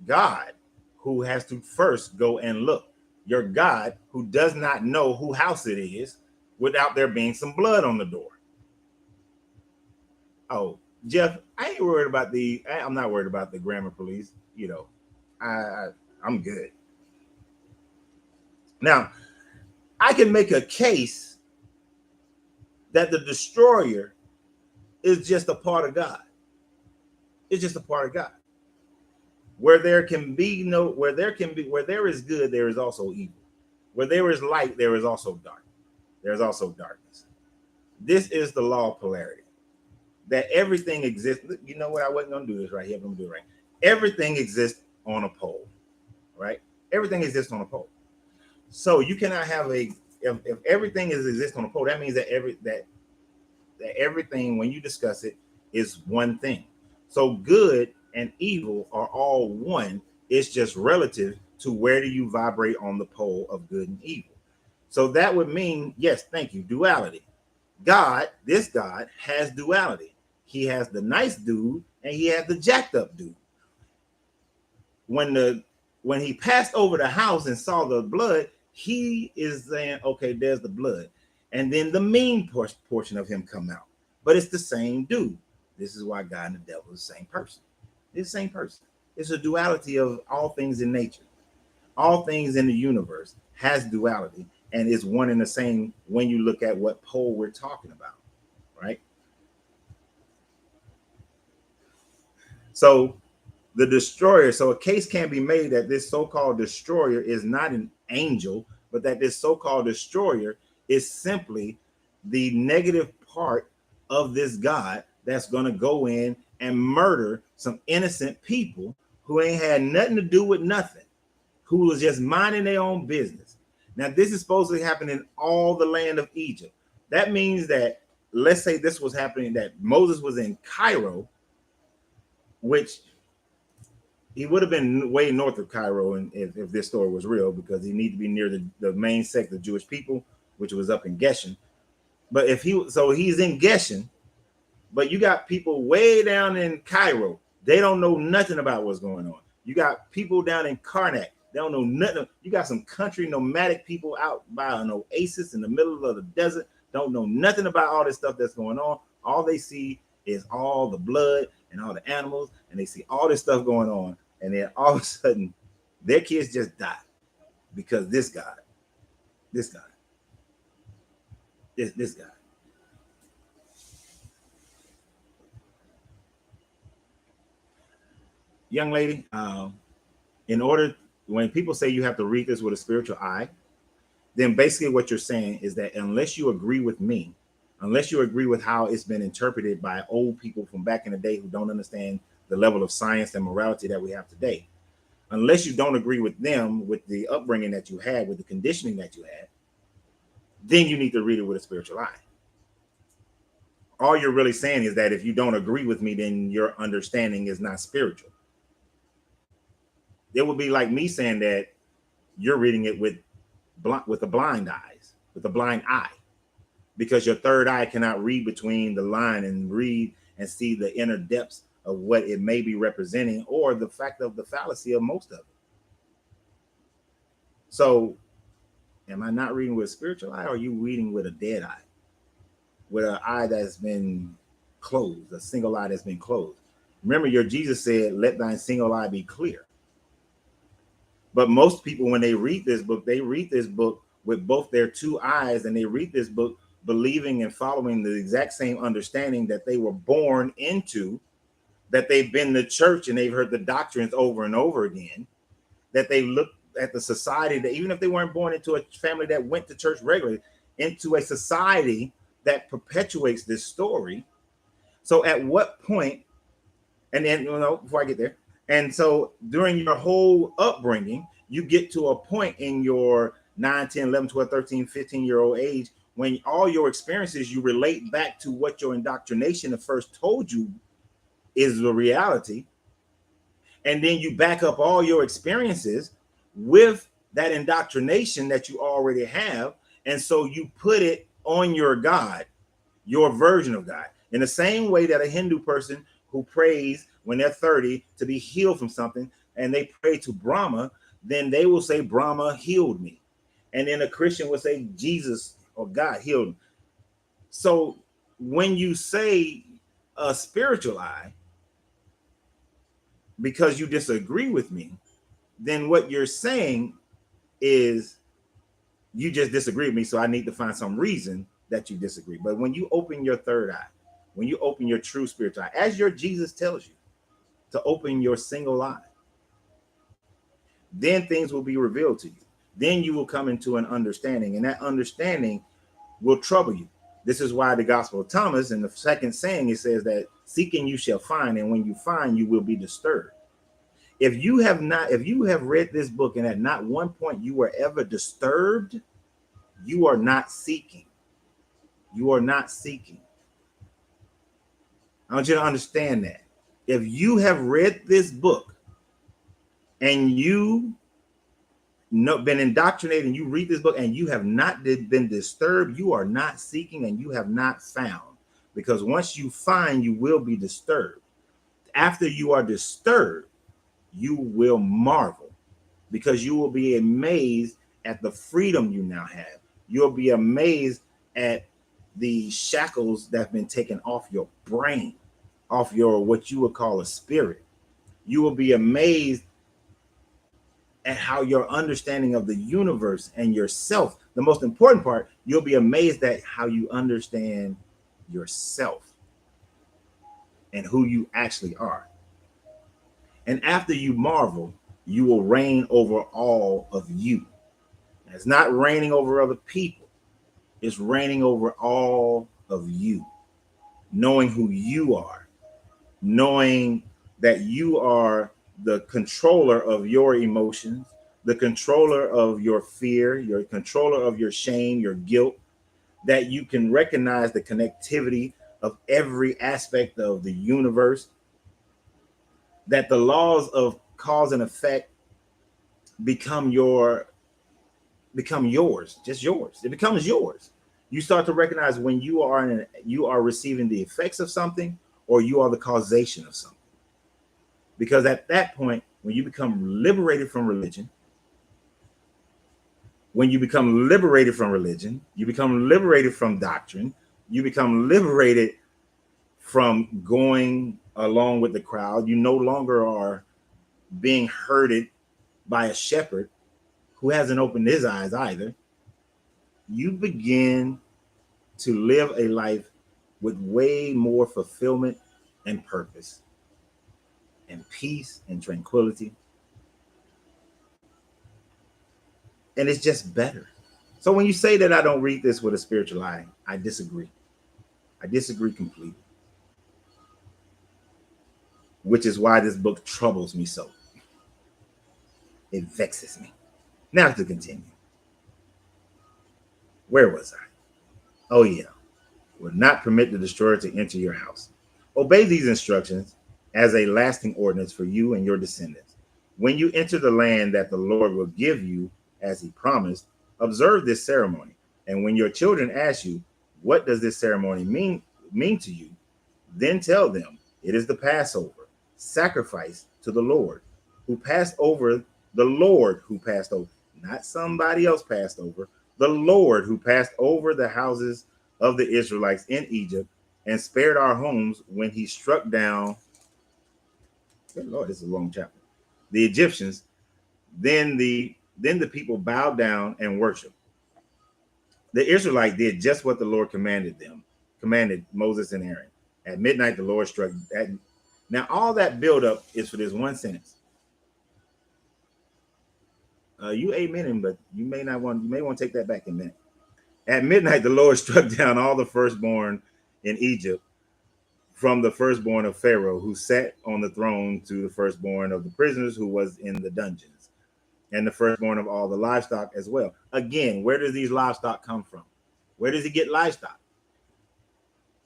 God who has to first go and look. Your God who does not know whose house it is without there being some blood on the door. Oh, Jeff, I'm not worried about the grammar police. I'm good. Now, I can make a case that the destroyer is just a part of God. It's just a part of God. Where there is good, there is also evil. Where there is light, there is also dark. There's also darkness. This is the law of polarity. That everything exists. You know what? I wasn't going to do this right here. I'm going to do it right. Everything exists on a pole, right? Everything exists on a pole. So you cannot have if everything exists on a pole, that means that everything, when you discuss it, is one thing. So good and evil are all one. It's just relative to where do you vibrate on the pole of good and evil. So that would mean, yes, thank you, duality. This God has duality. He has the nice dude and he has the jacked up dude. When he passed over the house and saw the blood, he is saying, okay, there's the blood. And then the mean portion of him come out. But it's the same dude. This is why God and the devil is the same person. It's the same person. It's a duality of all things in nature. All things in the universe has duality and is one and the same when you look at what pole we're talking about, right? So the destroyer, so a case can be made that this so-called destroyer is not an angel, but that this so-called destroyer is simply the negative part of this God that's going to go in and murder some innocent people who ain't had nothing to do with nothing, who was just minding their own business. Now, this is supposed to happen in all the land of Egypt. That means that, let's say this was happening, that Moses was in Cairo, which he would have been way north of Cairo if this story was real, because he needed to be near the main sect of Jewish people, which was up in Geshen. But he's in Geshen, but you got people way down in Cairo. They don't know nothing about what's going on. You got people down in Karnak. They don't know nothing. You got some country nomadic people out by an oasis in the middle of the desert. Don't know nothing about all this stuff that's going on. All they see is all the blood and all the animals, and they see all this stuff going on. And then all of a sudden, their kids just die because this guy, this guy. Young lady, when people say you have to read this with a spiritual eye, then basically what you're saying is that unless you agree with me, unless you agree with how it's been interpreted by old people from back in the day who don't understand the level of science and morality that we have today, unless you don't agree with them, with the upbringing that you had, with the conditioning that you had, then you need to read it with a spiritual eye. All you're really saying is that if you don't agree with me, then your understanding is not spiritual. It would be like me saying that you're reading it with the blind eyes, with the blind eye, because your third eye cannot read between the line and read and see the inner depths of what it may be representing, or the fact of the fallacy of most of it. So am I not reading with a spiritual eye, or are you reading with a dead eye? With an eye that's been closed, a single eye that's been closed. Remember, your Jesus said, let thine single eye be clear. But most people, when they read this book with both their two eyes, and they read this book believing and following the exact same understanding that they were born into, that they've been to church and they've heard the doctrines over and over again, that they look at the society, that even if they weren't born into a family that went to church regularly, into a society that perpetuates this story. So at what point, and then, before I get there, and so during your whole upbringing, you get to a point in your 9, 10, 11, 12, 13, 15-year-old age when all your experiences, you relate back to what your indoctrination at first told you is the reality. And then you back up all your experiences with that indoctrination that you already have. And so you put it on your God, your version of God. In the same way that a Hindu person who prays when they're 30 to be healed from something, and they pray to Brahma, then they will say, Brahma healed me. And then a Christian will say, Jesus or God healed me. So when you say a spiritual eye, because you disagree with me, then what you're saying is You just disagree with me, so I need to find some reason that you disagree. But when you open your third eye, when you open your true spiritual eye, as your Jesus tells you to open your single eye, then things will be revealed to you. Then you will come into an understanding, and that understanding will trouble you. This is why the Gospel of Thomas, in the second saying, it says that seeking you shall find, and when you find, you will be disturbed. If you have read this book and at not one point you were ever disturbed, you are not seeking. You are not seeking. I want you to understand that. If you have read this book and you been indoctrinated and you read this book and you have not been disturbed, you are not seeking and you have not found. Because once you find, you will be disturbed. After you are disturbed, you will marvel, because you will be amazed at the freedom you now have. You'll be amazed at the shackles that have been taken off your brain, off your what you would call a spirit. You will be amazed at how your understanding of the universe and yourself, the most important part, you'll be amazed at how you understand yourself and who you actually are. And after you marvel, you will reign over all of you. It's not reigning over other people. It's reigning over all of you. Knowing who you are. Knowing that you are the controller of your emotions, the controller of your fear, your controller of your shame, your guilt, that you can recognize the connectivity of every aspect of the universe, that the laws of cause and effect become yours, just yours. It becomes yours. You start to recognize when you are receiving the effects of something, or you are the causation of something. Because at that point, when you become liberated from religion, you become liberated from doctrine, you become liberated from going along with the crowd. You no longer are being herded by a shepherd who hasn't opened his eyes either. You begin to live a life with way more fulfillment and purpose and peace and tranquility. And it's just better. So when you say that I don't read this with a spiritual eye, I disagree. I disagree completely. Which is why this book troubles me so. It vexes me. Now to continue. Where was I? Oh yeah. Will not permit the destroyer to enter your house. Obey these instructions as a lasting ordinance for you and your descendants. When you enter the land that the Lord will give you, as he promised, observe this ceremony. And when your children ask you, what does this ceremony mean to you? Then tell them, it is the Passover, sacrifice to the Lord, who passed over, the Lord who passed over, not somebody else passed over, the Lord who passed over the houses of the Israelites in Egypt and spared our homes when he struck down, good Lord, this is a long chapter, the Egyptians. Then the people bowed down and worshiped. The Israelites did just what the Lord commanded Moses and Aaron. At midnight, the Lord struck. Now, all that buildup is for this one sentence. You amening, but you may want to take that back in a minute. At midnight, the Lord struck down all the firstborn in Egypt, from the firstborn of Pharaoh, who sat on the throne, to the firstborn of the prisoners who was in the dungeons, and the firstborn of all the livestock as well. Again, where does these livestock come from? Where does he get livestock?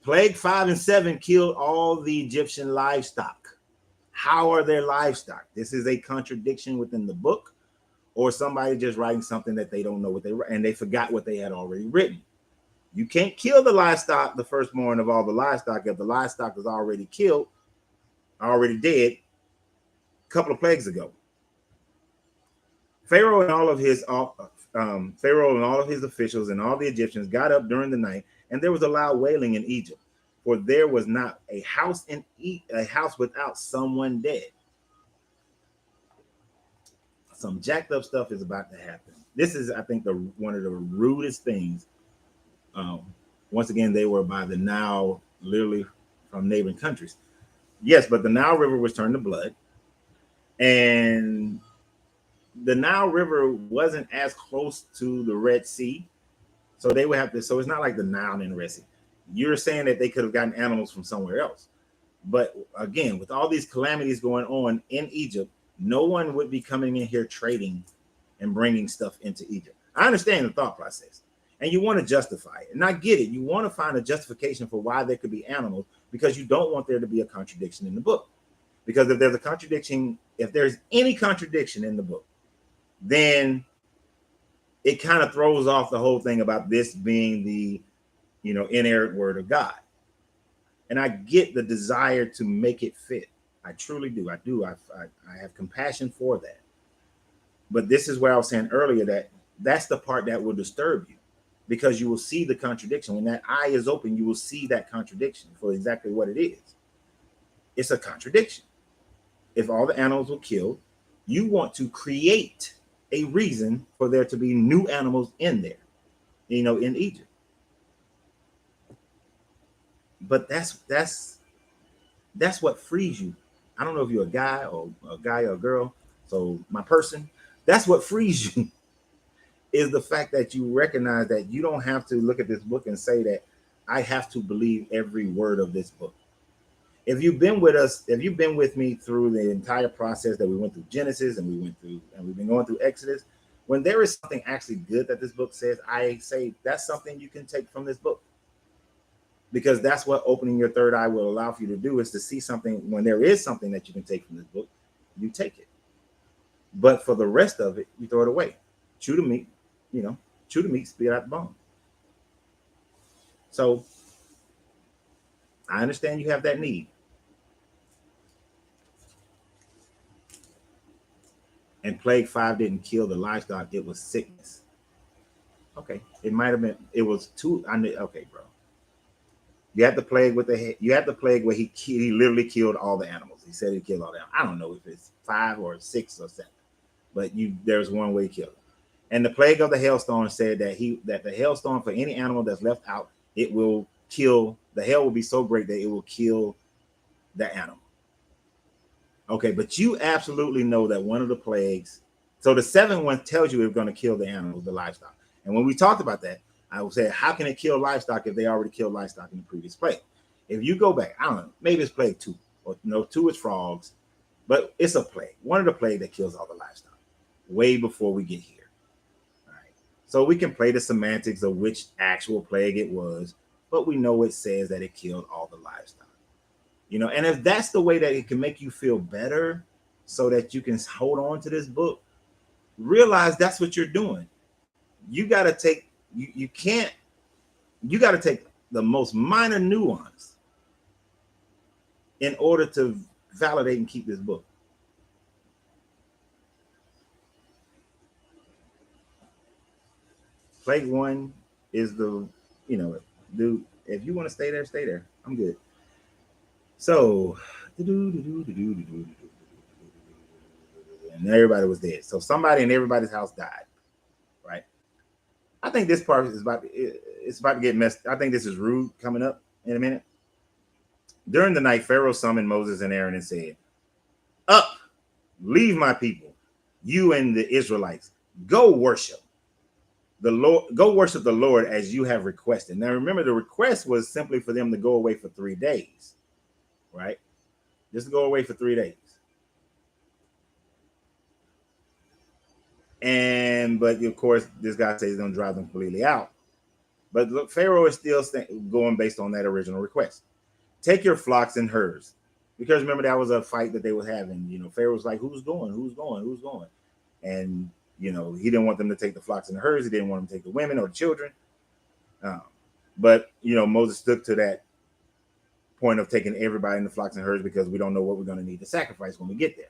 Plague 5 and 7 killed all the Egyptian livestock. How are their livestock? This is a contradiction within the book, or somebody just writing something that they don't know what and they forgot what they had already written. You can't kill the livestock, the firstborn of all the livestock, if the livestock is already killed, already dead, a couple of plagues ago. Pharaoh and all of his officials and all the Egyptians got up during the night, and there was a loud wailing in Egypt, for there was not a house without someone dead. Some jacked up stuff is about to happen this is, I think, one of the rudest things. Um, Once again, they were by the Nile, literally from neighboring countries. Yes, but the Nile River was turned to blood, and the Nile River wasn't as close to the Red Sea, so they would have to. So it's not like the Nile and the Red Sea. You're saying that they could have gotten animals from somewhere else, but again, with all these calamities going on in Egypt, no one would be coming in here trading and bringing stuff into Egypt. I understand the thought process, and you want to justify it, and I get it. You want to find a justification for why there could be animals because you don't want there to be a contradiction in the book. Because if there's a contradiction, if there's any contradiction in the book, then it kind of throws off the whole thing about this being the, inerrant word of God. And I get the desire to make it fit. I truly do. I do. I have compassion for that. But this is where I was saying earlier that that's the part that will disturb you, because you will see the contradiction. When that eye is open, you will see that contradiction for exactly what it is. It's a contradiction. If all the animals were killed, you want to create a reason for there to be new animals in there, in Egypt. But that's what frees you. I don't know if you're a guy or a girl. So my person, that's what frees you is the fact that you recognize that you don't have to look at this book and say that I have to believe every word of this book. If you've been with me through the entire process that we went through Genesis and we've been going through Exodus, when there is something actually good that this book says, I say that's something you can take from this book. Because that's what opening your third eye will allow for you to do, is to see something. When there is something that you can take from this book, you take it. But for the rest of it, you throw it away. Chew the meat, spit out the bone. So I understand you have that need. And Plague 5 didn't kill the livestock, it was sickness. Okay, it might have been, it was two. Okay, bro. You had the plague where he literally killed all the animals. He said he killed all the animals. I don't know if it's 5 or 6 or 7, but there's one way he killed them. And the plague of the hailstone said that the hailstone, for any animal that's left out, it will kill. The hail will be so great that it will kill the animal. Okay, but you absolutely know that one of the plagues. So the 7th one tells you it's going to kill the animals, the livestock. And when we talked about that, I would say, how can it kill livestock if they already killed livestock in the previous plague? If you go back, I don't know, maybe it's plague 2, or no, 2 is frogs, but it's a plague. One of the plague that kills all the livestock, way before we get here. All right. So we can play the semantics of which actual plague it was, but we know it says that it killed all the livestock. And if that's the way that it can make you feel better, so that you can hold on to this book, realize that's what you're doing. You got to take. You got to take the most minor nuance in order to validate and keep this book. Plague 1 is the, dude, if you want to stay there, stay there. I'm good. So, and everybody was dead. So somebody in everybody's house died, right? I think this part is about to get messed. I think this is rude coming up in a minute. During the night, Pharaoh summoned Moses and Aaron and said, "Up, leave my people, you and the Israelites. Go worship the Lord. Go worship the Lord as you have requested." Now, remember, the request was simply for them to go away for 3 days, right? Just to go away for 3 days. But of course, this guy says he's going to drive them completely out. But look, Pharaoh is still going based on that original request. Take your flocks and herds. Because remember, that was a fight that they were having. Pharaoh was like, who's going? Who's going? Who's going? And, he didn't want them to take the flocks and the herds. He didn't want them to take the women or the children. But Moses stuck to that point of taking everybody in the flocks and herds, because we don't know what we're going to need to sacrifice when we get there.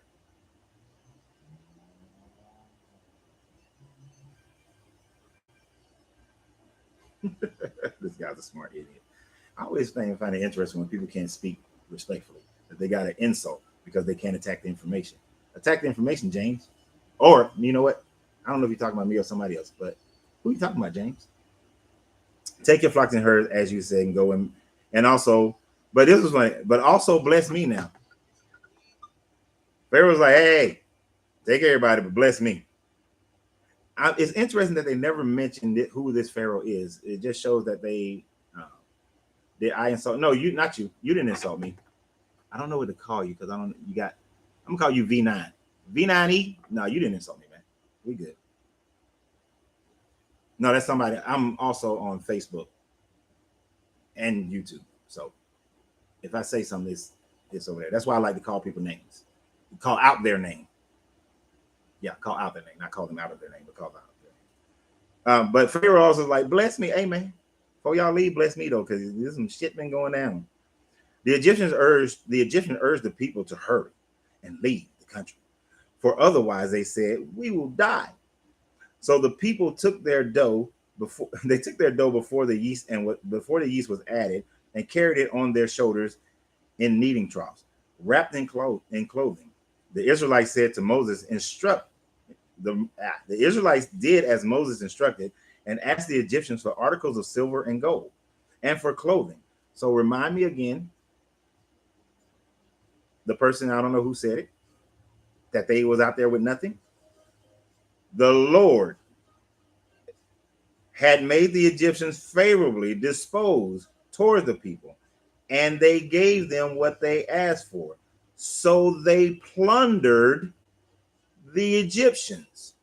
This guy's a smart idiot. I always find it interesting when people can't speak respectfully, that they got to insult because they can't attack the information. Attack the information, James. Or, you know what? I don't know if you're talking about me or somebody else, but who are you talking about, James? Take your flocks and herds, as you said, and go and also, but this was like, but also bless me now. Pharaoh was like, hey, take everybody, but bless me. It's interesting that they never mentioned who this Pharaoh is. It just shows that did I insult? No, you, not you. You didn't insult me. I don't know what to call you because I don't. You got. I'm gonna call you V9. V9E. No, you didn't insult me, man. We good. No, that's somebody. I'm also on Facebook and YouTube. So if I say something, it's over there. That's why I like to call people names. Call out their name. Yeah, call out their name. Not call them out of their name, but call out their name. But Pharaoh also like, bless me, amen. Before y'all leave, bless me though, because there's some shit been going down. The Egyptians urged the people to hurry and leave the country, for otherwise, they said, we will die. So the people took their dough before the yeast before the yeast was added, and carried it on their shoulders in kneading troughs, wrapped in clothing. The Israelites said to Moses, the Israelites did as Moses instructed, and asked the Egyptians for articles of silver and gold, and for clothing. So remind me again, the person, I don't know who said it, that they was out there with nothing. The Lord had made the Egyptians favorably disposed toward the people, and they gave them what they asked for. So they plundered the Egyptians.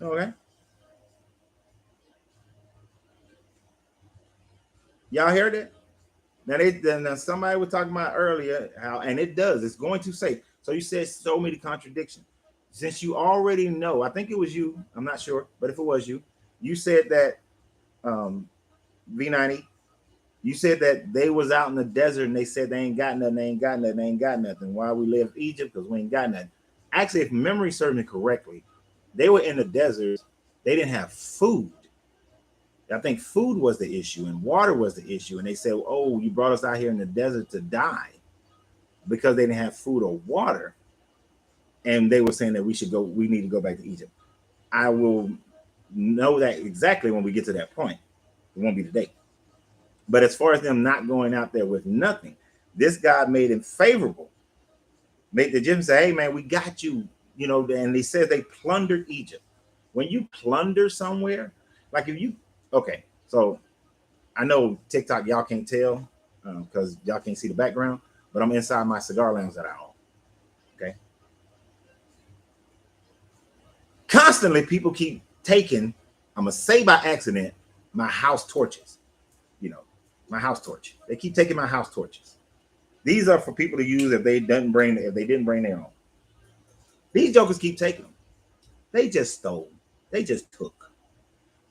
Okay. Y'all heard that? Now somebody was talking about earlier how, and it's going to say, so you said, show me the contradiction. Since you already know, I think it was you, I'm not sure, but if it was you, you said that V90, you said that they was out in the desert and they said they ain't got nothing. Why we left Egypt? Because we ain't got nothing. Actually, if memory serves me correctly, they were in the desert. They didn't have food. I think food was the issue and water was the issue. And they said, oh, you brought us out here in the desert to die because they didn't have food or water. And they were saying that we need to go back to Egypt. I will know that exactly when we get to that point. It won't be today. But as far as them not going out there with nothing, this God made it favorable. Made the Egyptians say, hey, man, we got you. You know, and they said they plundered Egypt. When you plunder somewhere, like if you, okay, so I know TikTok, y'all can't tell because y'all can't see the background, but I'm inside my cigar lounge that I own. Okay. Constantly, people keep taking, I'm going to say by accident, my house torches. You know, my house torch. They keep taking my house torches. These are for people to use if they didn't bring their own. These jokers keep taking them. They just stole. They just took.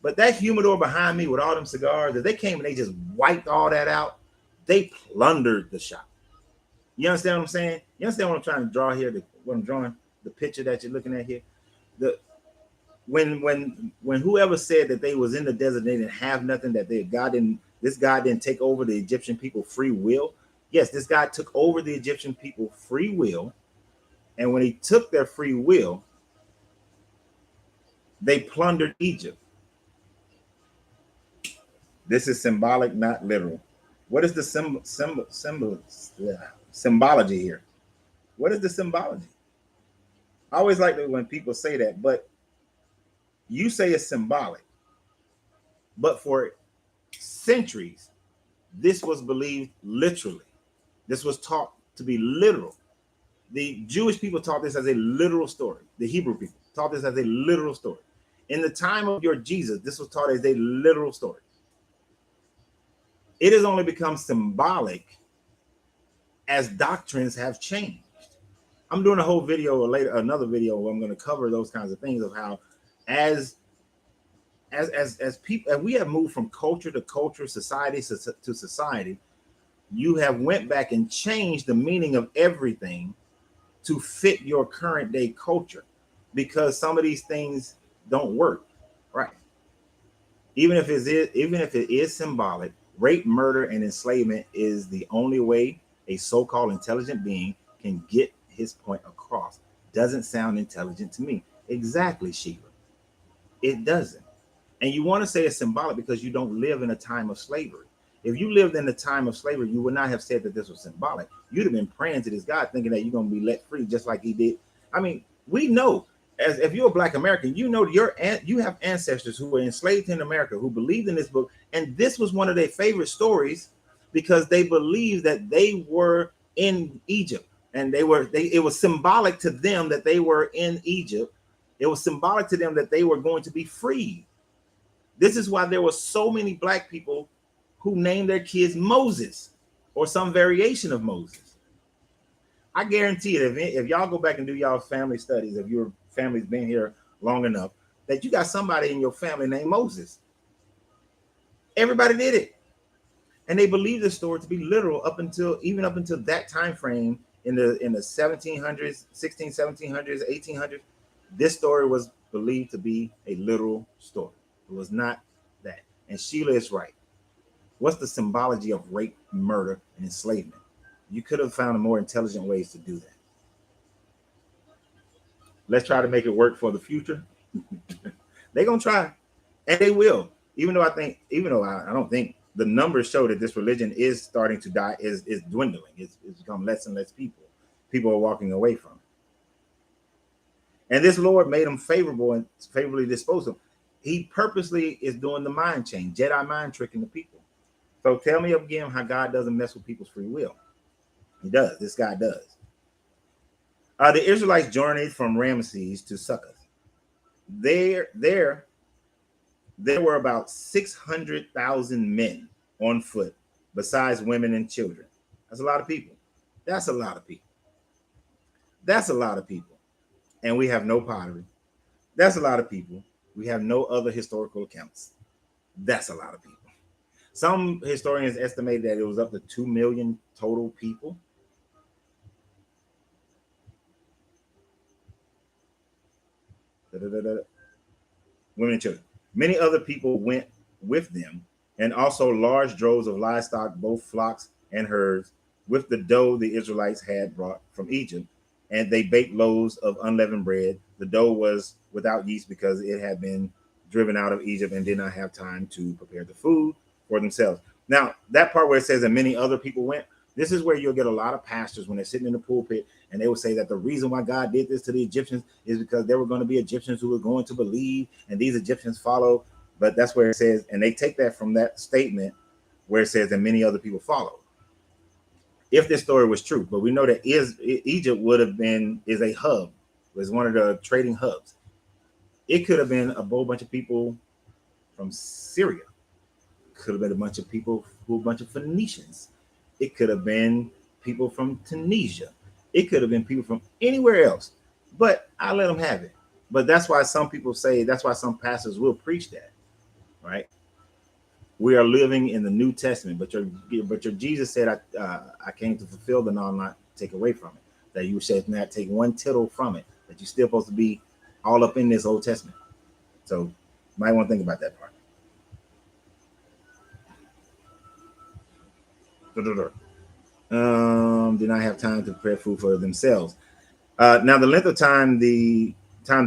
But that humidor behind me with all them cigars, if they came and they just wiped all that out, they plundered the shop. You understand what I'm saying? You understand what I'm trying to draw here? What I'm drawing, the picture that you're looking at here. When whoever said that they was in the desert, they didn't have nothing, that this God didn't take over the Egyptian people free will. Yes, this God took over the Egyptian people free will. And when he took their free will, they plundered Egypt. This is symbolic, not literal. What is the symbology here? What is the symbology? I always like it when people say that, but you say it's symbolic. But for centuries, this was believed literally. This was taught to be literal. The Jewish people taught this as a literal story. The Hebrew people taught this as a literal story. In the time of your Jesus, this was taught as a literal story. It has only become symbolic as doctrines have changed. I'm doing a whole video or later, another video where I'm going to cover those kinds of things of how as people, as we have moved from culture to culture, society to society, you have went back and changed the meaning of everything to fit your current day culture, because some of these things don't work, right? Even if it is symbolic, rape, murder, and enslavement is the only way a so-called intelligent being can get his point across. Doesn't sound intelligent to me. Exactly, Sheila. It doesn't. And you want to say it's symbolic because you don't live in a time of slavery. If you lived in the time of slavery, you would not have said that this was symbolic. You'd have been praying to this God thinking that you're going to be let free just like he did. I mean, we know, as if you're a Black American, you know you have ancestors who were enslaved in America who believed in this book. And this was one of their favorite stories because they believed that they were in Egypt. And it was symbolic to them that they were in Egypt. It was symbolic to them that they were going to be free. This is why there were so many Black people who named their kids Moses or some variation of Moses. I guarantee it, if y'all go back and do y'all family studies, if your family's been here long enough, that you got somebody in your family named Moses. Everybody did it. And they believed the story to be literal up until that time frame in the 1700s, 16, 1700s, 1800s. This story was believed to be a literal story. It was not that. And Sheila is right. What's the symbology of rape, murder, and enslavement? You could have found more intelligent ways to do that. Let's try to make it work for the future. They're going to try, and they will. Even though I don't think the numbers show that this religion is starting to die, is dwindling. It's become less and less people. People are walking away from it. And this Lord made them favorable and favorably disposed of them. He purposely is doing the mind change, Jedi mind tricking the people. So tell me again how God doesn't mess with people's free will. He does. This guy does. The Israelites journeyed from Ramesses to Succoth. There were about 600,000 men on foot, besides women and children. That's a lot of people. That's a lot of people. That's a lot of people. And we have no pottery. That's a lot of people. We have no other historical accounts. That's a lot of people. Some historians estimate that it was up to 2 million total people. Women and children. Many other people went with them, and also large droves of livestock, both flocks and herds, with the dough the Israelites had brought from Egypt. And they baked loaves of unleavened bread. The dough was without yeast because it had been driven out of Egypt and did not have time to prepare the food for themselves. Now, that part where it says that many other people went, this is where you'll get a lot of pastors when they're sitting in the pulpit and they will say that the reason why God did this to the Egyptians is because there were going to be Egyptians who were going to believe and these Egyptians follow. But that's where it says, and they take that from that statement where it says that many other people followed. If this story was true, but we know that Egypt is a hub, was one of the trading hubs. It could have been a whole bunch of people from Syria. Could have been a bunch of Phoenicians. It could have been people from Tunisia. It could have been people from anywhere else. But I let them have it. But that's why some pastors will preach that, right? We are living in the New Testament, but your Jesus said, I came to fulfill the law, not take away from it. That you should not take one tittle from it. That you're still supposed to be all up in this Old Testament. So you might want to think about that part. Did not have time to prepare food for themselves. Now the length of time the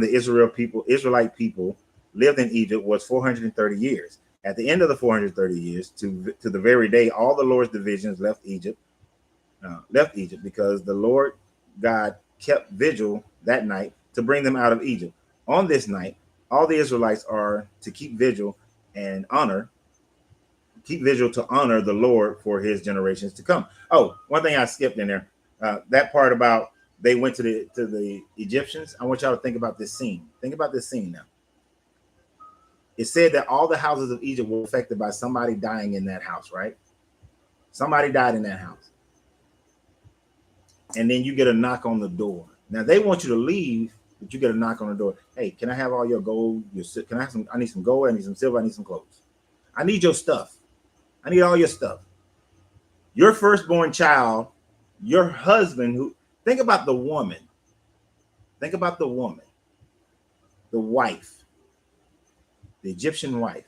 Israelite people lived in Egypt was 430 years. At the end of the 430 years, to the very day, all the Lord's divisions left Egypt because the Lord God kept vigil that night to bring them out of Egypt. On this night, all the Israelites are to keep vigil to honor the Lord for his generations to come. Oh, one thing I skipped in there, that part about they went to the Egyptians. I want y'all to think about this scene. Think about this scene now. It said that all the houses of Egypt were affected by somebody dying in that house, right? Somebody died in that house. And then you get a knock on the door. Now they want you to leave, but you get a knock on the door. Hey, can I have all your gold? I need some gold, I need some silver, I need some clothes. I need your stuff. I need all your stuff. Your firstborn child, your husband, think about the woman. Think about the woman, the wife. The Egyptian wife.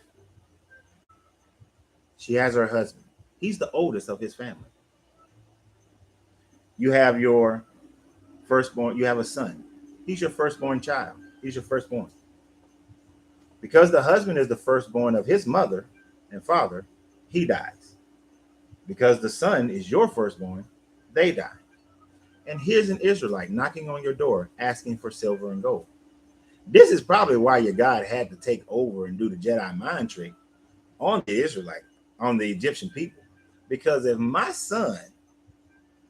She has her husband. He's the oldest of his family. You have your firstborn, you have a son. He's your firstborn child. He's your firstborn. Because the husband is the firstborn of his mother and father, he dies. Because the son is your firstborn, they die. And here's an Israelite knocking on your door asking for silver and gold. This is probably why your God had to take over and do the Jedi mind trick on the Israelite, on the Egyptian people. Because if my son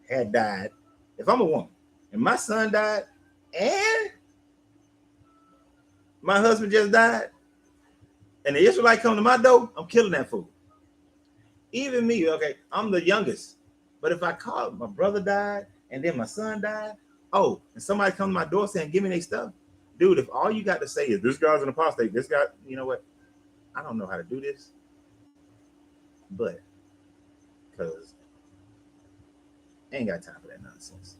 had died, if I'm a woman, and my son died, and my husband just died, and the Israelite come to my door, I'm killing that fool. Even me, okay, I'm the youngest. But if I call my brother died and then my son died, oh, and somebody come to my door saying, give me their stuff. Dude, if all you got to say is this guy's an apostate, this guy, you know what? I don't know how to do this. But because I ain't got time for that nonsense.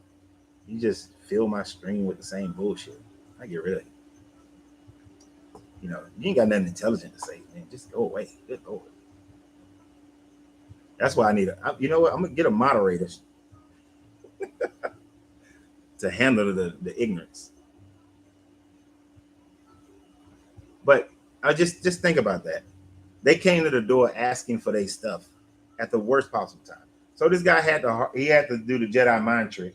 You just fill my screen with the same bullshit. I get rid of it. You know, you ain't got nothing intelligent to say, man. Just go away. Good Lord. That's why I need you know what? I'm gonna get a moderator to handle the ignorance. But I just think about that. They came to the door asking for their stuff at the worst possible time. So this guy had to do the Jedi mind trick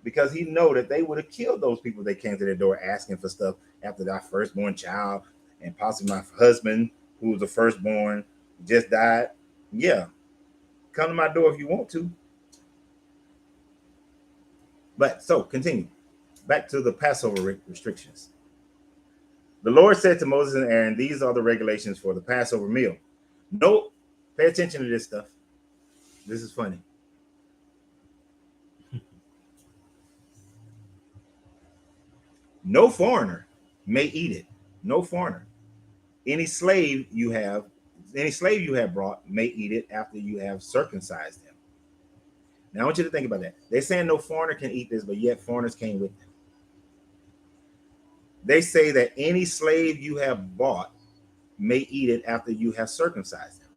because he know that they would have killed those people that came to their door asking for stuff after their firstborn child and possibly my husband, who was the firstborn, just died. Yeah, come to my door if you want to. But so continue. Back to the Passover restrictions. The Lord said to Moses and Aaron, these are the regulations for the Passover meal. Nope. Pay attention to this stuff. This is funny. No foreigner may eat it. No foreigner. Any slave you have brought may eat it after you have circumcised him. Now I want you to think about that. They're saying no foreigner can eat this, but yet foreigners came with them. They say that any slave you have bought may eat it after you have circumcised him.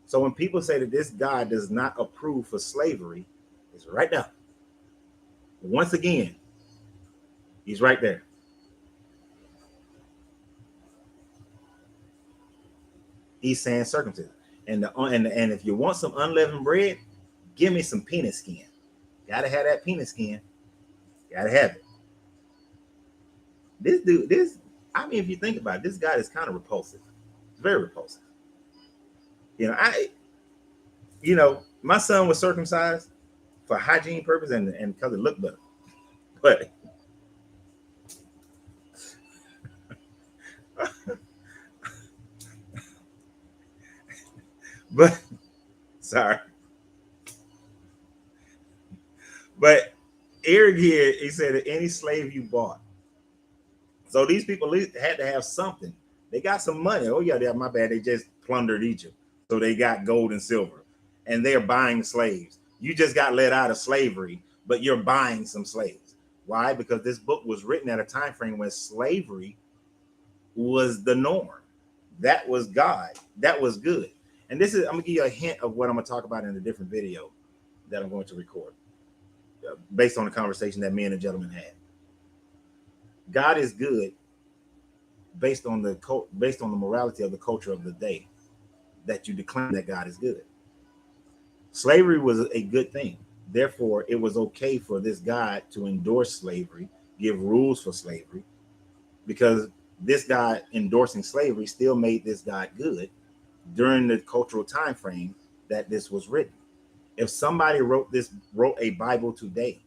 So when people say that this God does not approve for slavery, it's right now. Once again, he's right there. He's saying circumcision. And if you want some unleavened bread, give me some peanut skin. Gotta have that peanut skin. Gotta have it. This dude, I mean, if you think about it, this guy is kind of repulsive. It's very repulsive. You know, my son was circumcised for hygiene purpose and because it looked better. But sorry. But Eric here, he said that any slave you bought. So these people had to have something. They got some money. Oh yeah, my bad. They just plundered Egypt. So they got gold and silver. And they're buying slaves. You just got let out of slavery, but you're buying some slaves. Why? Because this book was written at a time frame when slavery was the norm. That was God. That was good. And I'm gonna give you a hint of what I'm gonna talk about in a different video that I'm going to record based on the conversation that me and the gentleman had. God is good based on the morality of the culture of the day that you declare that God is good. Slavery was a good thing. Therefore, it was okay for this God to endorse slavery, give rules for slavery, because this God endorsing slavery still made this God good during the cultural time frame that this was written. If somebody wrote a Bible today,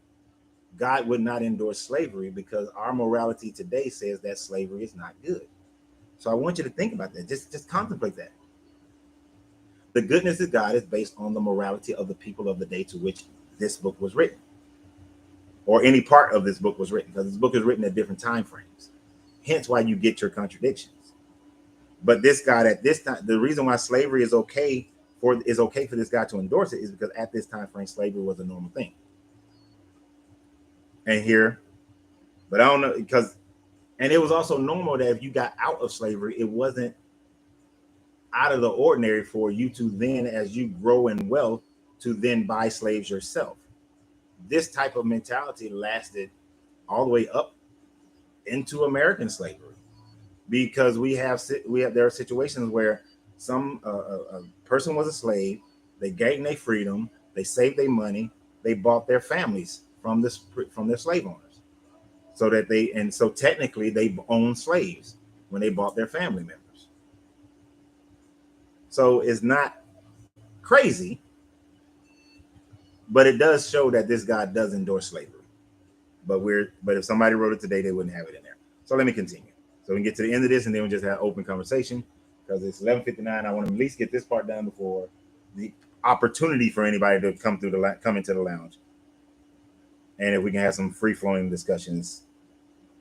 God would not endorse slavery because our morality today says that slavery is not good. So I want you to think about that. Just contemplate that. The goodness of God is based on the morality of the people of the day to which this book was written, or any part of this book was written, because this book is written at different time frames. Hence why you get your contradictions. But this God at this time, the reason why slavery is okay for this guy to endorse it is because at this time frame, slavery was a normal thing. And here, but I don't know, and it was also normal that if you got out of slavery, it wasn't out of the ordinary for you to then, as you grow in wealth, to then buy slaves yourself. This type of mentality lasted all the way up into American slavery, because there are situations where a person was a slave, they gained their freedom, they saved their money, they bought their families from their slave owners, so technically they owned slaves when they bought their family members. So it's not crazy, but it does show that this God does endorse slavery. But if somebody wrote it today, they wouldn't have it in there. So let me continue. So we can get to the end of this, and then we just have open conversation, because it's 11:59. I want to at least get this part done before the opportunity for anybody to come into the lounge, and if we can have some free flowing discussions.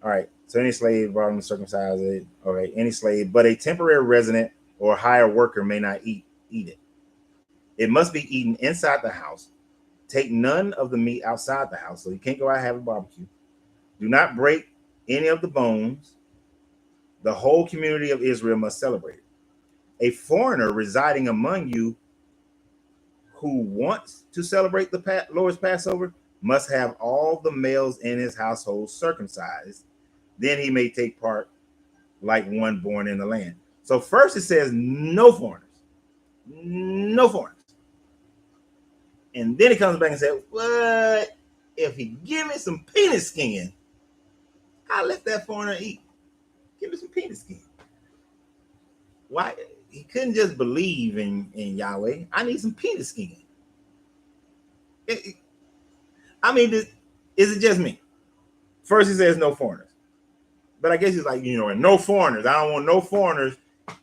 All right. So any slave brought him circumcised it. All right. Any slave, but a temporary resident or hired worker may not eat it. It must be eaten inside the house. Take none of the meat outside the house. So you can't go out and have a barbecue. Do not break any of the bones. The whole community of Israel must celebrate it. A foreigner residing among you who wants to celebrate the Lord's Passover must have all the males in his household circumcised. Then he may take part like one born in the land. So first it says no foreigners. No foreigners. And then he comes back and says, what if he give me some penis skin? I'll let that foreigner eat. Give me some penis skin. Why? He couldn't just believe in Yahweh. I need some penis skin. I mean, is it just me? First he says no foreigners. But I guess he's like, and no foreigners. I don't want no foreigners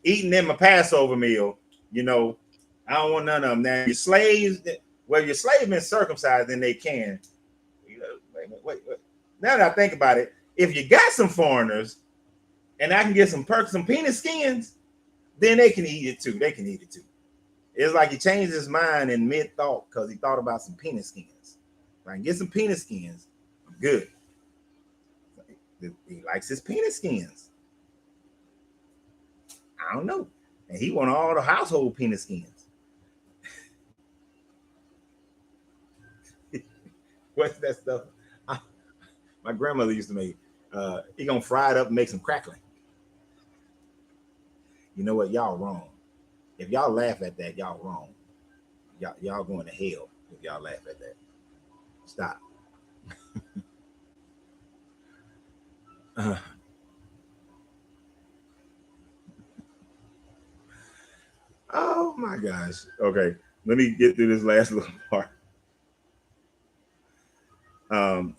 eating in my Passover meal. I don't want none of them. Now, your slaves, well, your slave been circumcised, then they can. Wait. Now that I think about it, if you got some foreigners and I can get some penis skins, then they can eat it too. It's like he changed his mind in mid-thought because he thought about some penis skins. If I can get some penis skins, I'm good. He likes his penis skins. I don't know. And he want all the household penis skins. What's that stuff? My grandmother used to make. He gonna fry it up and make some crackling. You know what? Y'all wrong. If y'all laugh at that, y'all wrong. Y'all going to hell if y'all laugh at that. Stop. Oh my gosh. Okay, let me get through this last little part.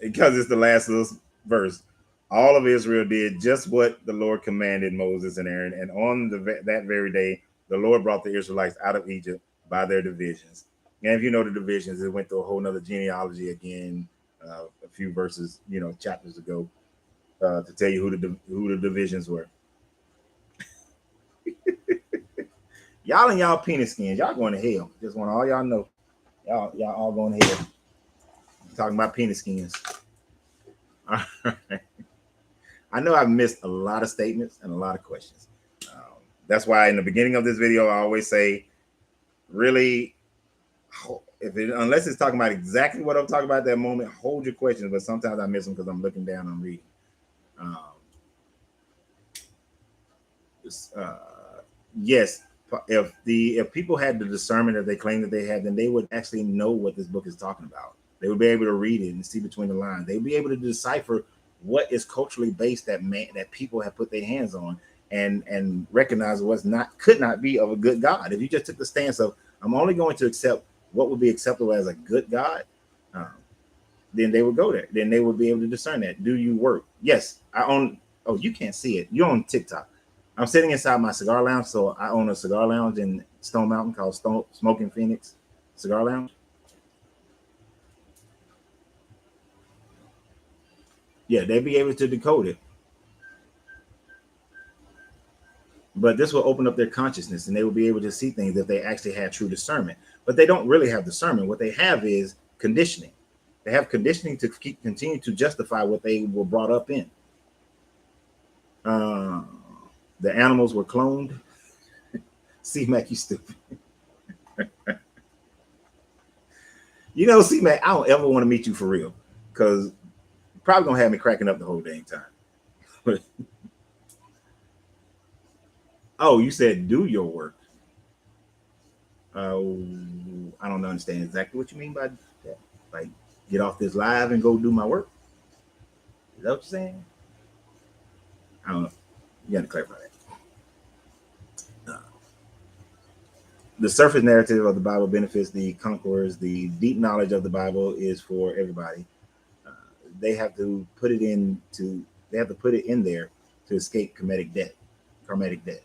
Because it's the last little verse. All of Israel did just what the Lord commanded Moses and Aaron, and on that very day, the Lord brought the Israelites out of Egypt by their divisions. And if you know the divisions, it went through a whole nother genealogy again, a few verses, chapters ago, to tell you who the divisions were. Y'all and y'all penis skins, y'all going to hell. Just want all y'all know, y'all all going to hell. I'm talking about penis skins. All right. I know I've missed a lot of statements and a lot of questions. That's why in the beginning of this video, I always say, really, unless it's talking about exactly what I'm talking about at that moment, hold your questions. But sometimes I miss them because I'm looking down and reading. Yes, if people had the discernment that they claim that they had, then they would actually know what this book is talking about. They would be able to read it and see between the lines. They'd be able to decipher what is culturally based that people have put their hands on, and recognize could not be of a good God. If you just took the stance of, I'm only going to accept what would be acceptable as a good God, then they would go there. Then they would be able to discern that. Do you work? Yes, I own. Oh, you can't see it. You're on TikTok. I'm sitting inside my cigar lounge, so I own a cigar lounge in Stone Mountain called Smoking Phoenix Cigar Lounge. Yeah, they'd be able to decode it. But this will open up their consciousness, and they will be able to see things that they actually had true discernment. But they don't really have discernment. What they have is conditioning. They have conditioning to continue to justify what they were brought up in. The animals were cloned. C-Mac, you stupid. C-Mac, I don't ever want to meet you for real, because probably gonna have me cracking up the whole dang time. Oh, you said do your work. I don't understand exactly what you mean by that. Like, get off this live and go do my work. Is that what you're saying? I don't know. You got to clarify that. The surface narrative of the Bible benefits the conquerors. The deep knowledge of the Bible is for everybody. They have to put it in to. They have to put it in there to escape karmic debt. Karmic debt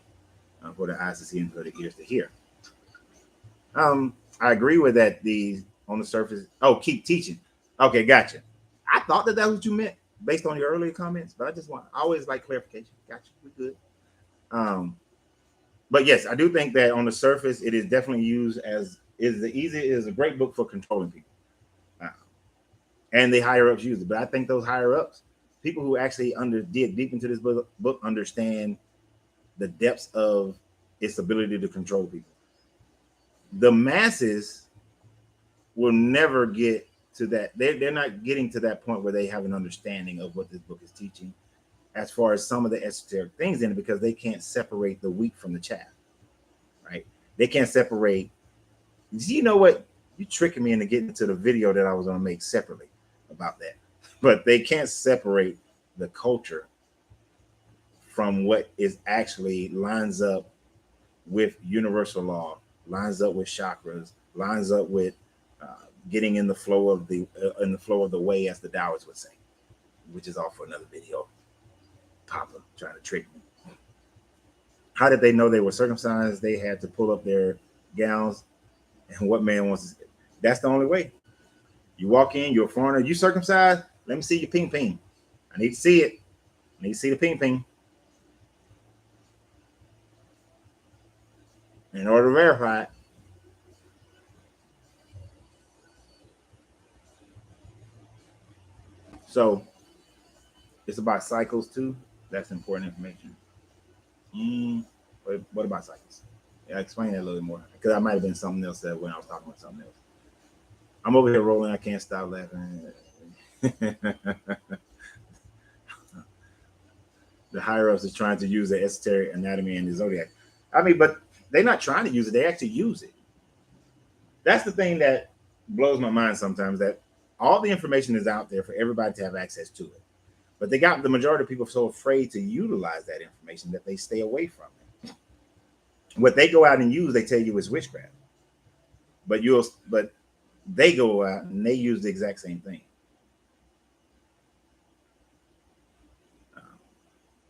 for the eyes to see and for the ears to hear. I agree with that. The on the surface. Oh, keep teaching. Okay, gotcha. I thought that was what you meant based on your earlier comments, but I always like clarification. Gotcha. We're good. But yes, I do think that on the surface, it is definitely used as is a great book for controlling people, and the higher ups use it. But I think those higher ups, people who actually dig deep into this book, understand the depths of its ability to control people. The masses will never get to that. They're not getting to that point where they have an understanding of what this book is teaching, as far as some of the esoteric things in it, because they can't separate the wheat from the chaff, right? They can't separate. You know what? You tricking me into getting into the video that I was going to make separately about that. But they can't separate the culture from what is actually lines up with universal law, lines up with chakras, lines up with getting in the flow of the way, as the Taoists would say, which is all for another video. Papa trying to trick me. How did they know they were circumcised? They had to pull up their gowns. And what man wants to? That's the only way. You walk in, you're a foreigner, you circumcised. Let me see your ping ping. I need to see it. I need to see the ping ping in order to verify it. So it's about cycles too. That's important information. What about cycles? Yeah, explain that a little bit more, because I might have been something else that when I was talking about something else. I'm over here rolling. I can't stop laughing. The higher ups is trying to use the esoteric anatomy and the zodiac. I mean, but they're not trying to use it. They actually use it. That's the thing that blows my mind sometimes, that all the information is out there for everybody to have access to it. But they got the majority of people so afraid to utilize that information that they stay away from it. What they go out and use, they tell you is witchcraft. But they go out and they use the exact same thing.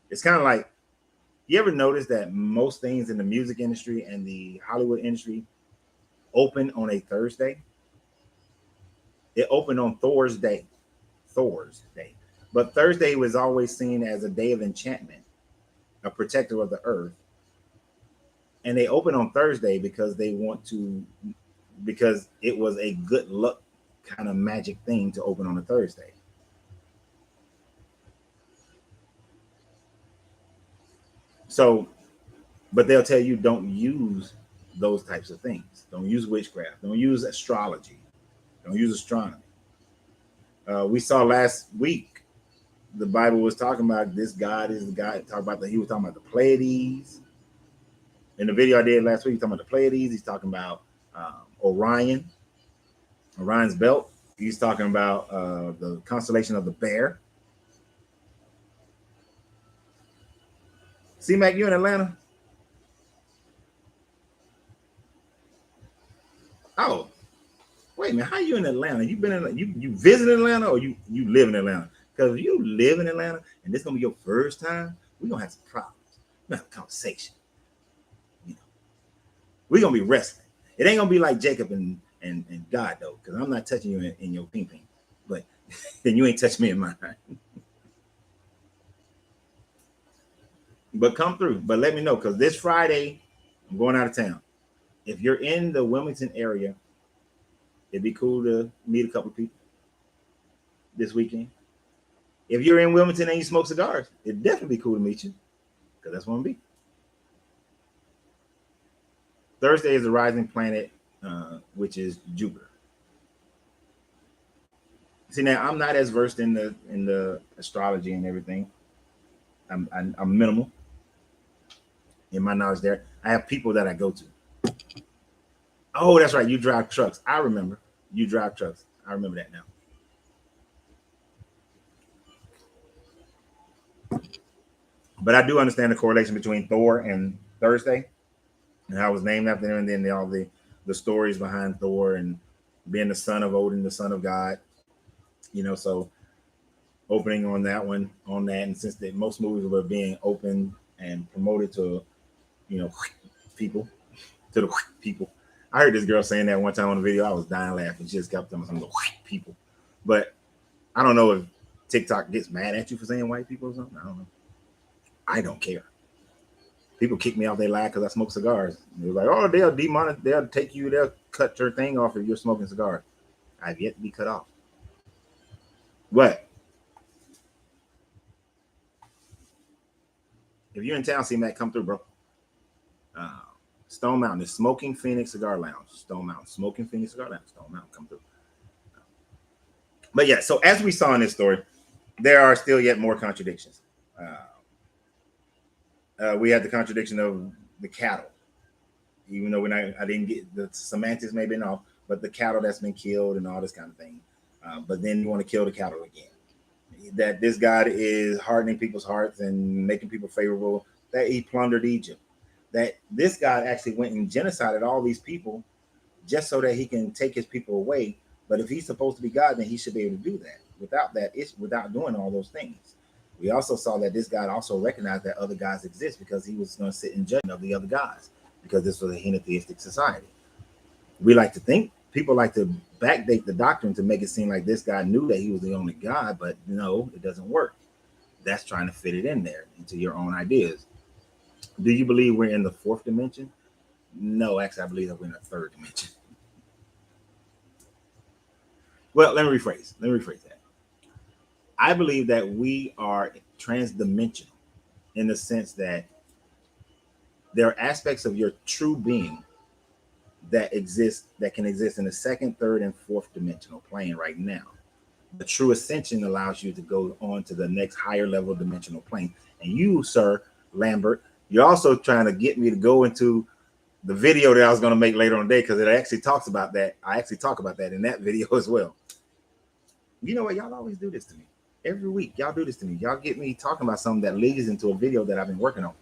It's kind of like, you ever notice that most things in the music industry and the Hollywood industry open on a Thursday? It opened on Thor's Day. But Thursday was always seen as a day of enchantment, a protector of the earth. And they open on Thursday because because it was a good luck kind of magic thing to open on a Thursday. So, but they'll tell you don't use those types of things. Don't use witchcraft. Don't use astrology. Don't use astronomy. We saw last week the Bible was talking about this God is the God. He was talking about the Pleiades. In the video I did last week, he's talking about the Pleiades. He's talking about Orion's belt. He's talking about the constellation of the Bear. C-Mac, you in Atlanta? Oh, wait a minute. How you in Atlanta? You been in you visit Atlanta, or you live in Atlanta? Because if you live in Atlanta and this is gonna be your first time, we're gonna have some problems. We're gonna have a conversation. You know, we're gonna be wrestling. It ain't gonna be like Jacob and God though, because I'm not touching you in your ping ping, but then you ain't touch me in mine. But come through. But let me know, because this Friday I'm going out of town. If you're in the Wilmington area, it'd be cool to meet a couple of people this weekend. If you're in Wilmington and you smoke cigars, it'd definitely be cool to meet you, because that's what I'm be. Thursday is the rising planet, which is Jupiter. See, now I'm not as versed in the astrology and everything. I'm minimal in my knowledge there. I have people that I go to. Oh, that's right. You drive trucks. I remember. You drive trucks. I remember that now. But I do understand the correlation between Thor and Thursday, and how it was named after him, and then all the stories behind Thor and being the son of Odin, the son of God. So opening on that one, on that, and since most movies were being opened and promoted to, people, to the people. I heard this girl saying that one time on the video. I was dying laughing. She just kept telling some of the white people. But I don't know if TikTok gets mad at you for saying white people or something. I don't know. I don't care. People kick me off their live because I smoke cigars. They're like, oh, they'll take you, they'll cut your thing off if you're smoking cigars. I've yet to be cut off. What? If you're in town, see Matt, come through, bro. Stone Mountain, the Smoking Phoenix Cigar Lounge. Stone Mountain, Smoking Phoenix Cigar Lounge. Stone Mountain, come through. But yeah, so as we saw in this story, there are still yet more contradictions. We had the contradiction of the cattle, even though I didn't get the semantics maybe enough, but the cattle that's been killed and all this kind of thing. But then you want to kill the cattle again. That this God is hardening people's hearts and making people favorable, that he plundered Egypt. That this God actually went and genocided all these people just so that he can take his people away. But if he's supposed to be God, then he should be able to do that. Without doing all those things. We also saw that this God also recognized that other gods exist because he was going to sit in judgment of the other gods, because this was a henotheistic society. People like to backdate the doctrine to make it seem like this guy knew that he was the only God, but no, it doesn't work. That's trying to fit it in there into your own ideas. Do you believe we're in the fourth dimension? No, actually, I believe that we're in the third dimension. Well, let me rephrase that. I believe that we are transdimensional in the sense that there are aspects of your true being that can exist in the second, third, and fourth dimensional plane right now. The true ascension allows you to go on to the next higher level dimensional plane. And you, sir, Lambert, you're also trying to get me to go into the video that I was going to make later on today, because it actually talks about that. I actually talk about that in that video as well. You know what? Y'all always do this to me. Every week, y'all do this to me. Y'all get me talking about something that leads into a video that I've been working on.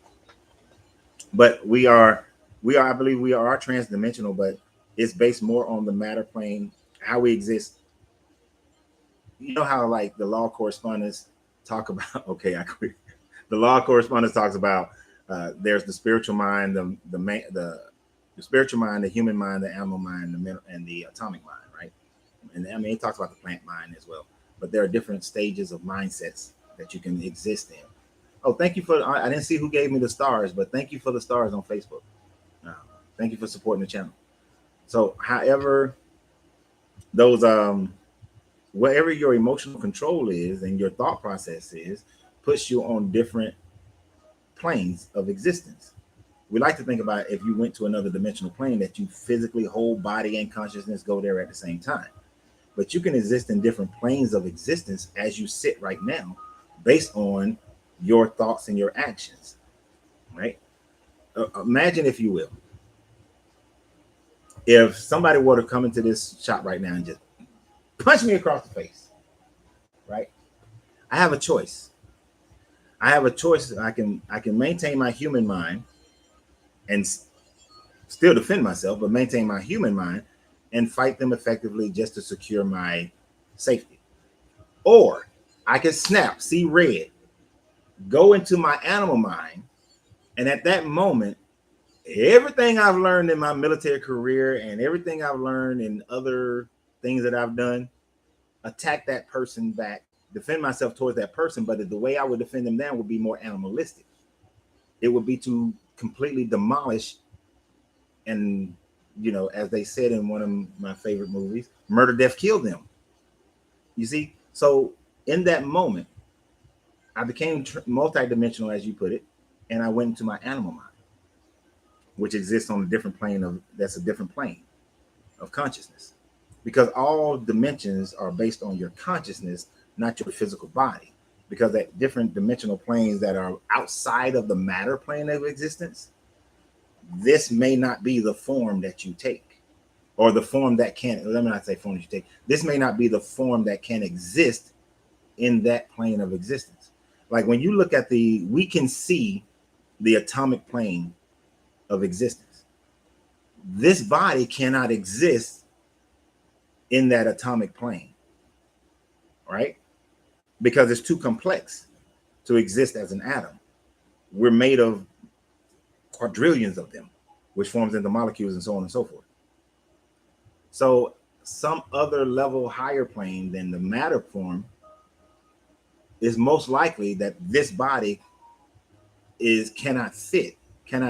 But I believe we are transdimensional, but it's based more on the matter plane, how we exist. You know how like the law correspondents talk about, okay, I quit. The law correspondence talks about there's the spiritual mind, the spiritual mind, the human mind, the animal mind, and the atomic mind, right? And I mean, it talks about the plant mind as well. But there are different stages of mindsets that you can exist in. Oh, thank you for, I didn't see who gave me the stars, but thank you for the stars on Facebook. Thank you for supporting the channel. So however, those, whatever your emotional control is and your thought process is, puts you on different planes of existence. We like to think about if you went to another dimensional plane that you physically, whole body and consciousness go there at the same time. But you can exist in different planes of existence as you sit right now, based on your thoughts and your actions, right? Imagine, if you will, if somebody were to come into this shop right now and just punch me across the face, right? I have a choice. I can maintain my human mind and still defend myself, but maintain my human mind and fight them effectively just to secure my safety. Or I can snap, see red, go into my animal mind, and at that moment, everything I've learned in my military career and everything I've learned in other things that I've done, attack that person back, defend myself towards that person, but the way I would defend them then would be more animalistic. It would be to completely demolish and, as they said in one of my favorite movies, murder, death, kill them. You see? So in that moment, I became multidimensional, as you put it, and I went into my animal mind, which exists on a different plane that's a different plane of consciousness. because all dimensions are based on your consciousness, not your physical body. Because at different dimensional planes that are outside of the matter plane of existence, this may not be the form that you take, or the form that can, let me not say form that you take. This may not be the form that can exist in that plane of existence. Like when you look at we can see the atomic plane of existence. This body cannot exist in that atomic plane, right? Because it's too complex to exist as an atom. We're made of quadrillions of them, which forms into molecules and so on and so forth. So some other level higher plane than the matter form is most likely that this body cannot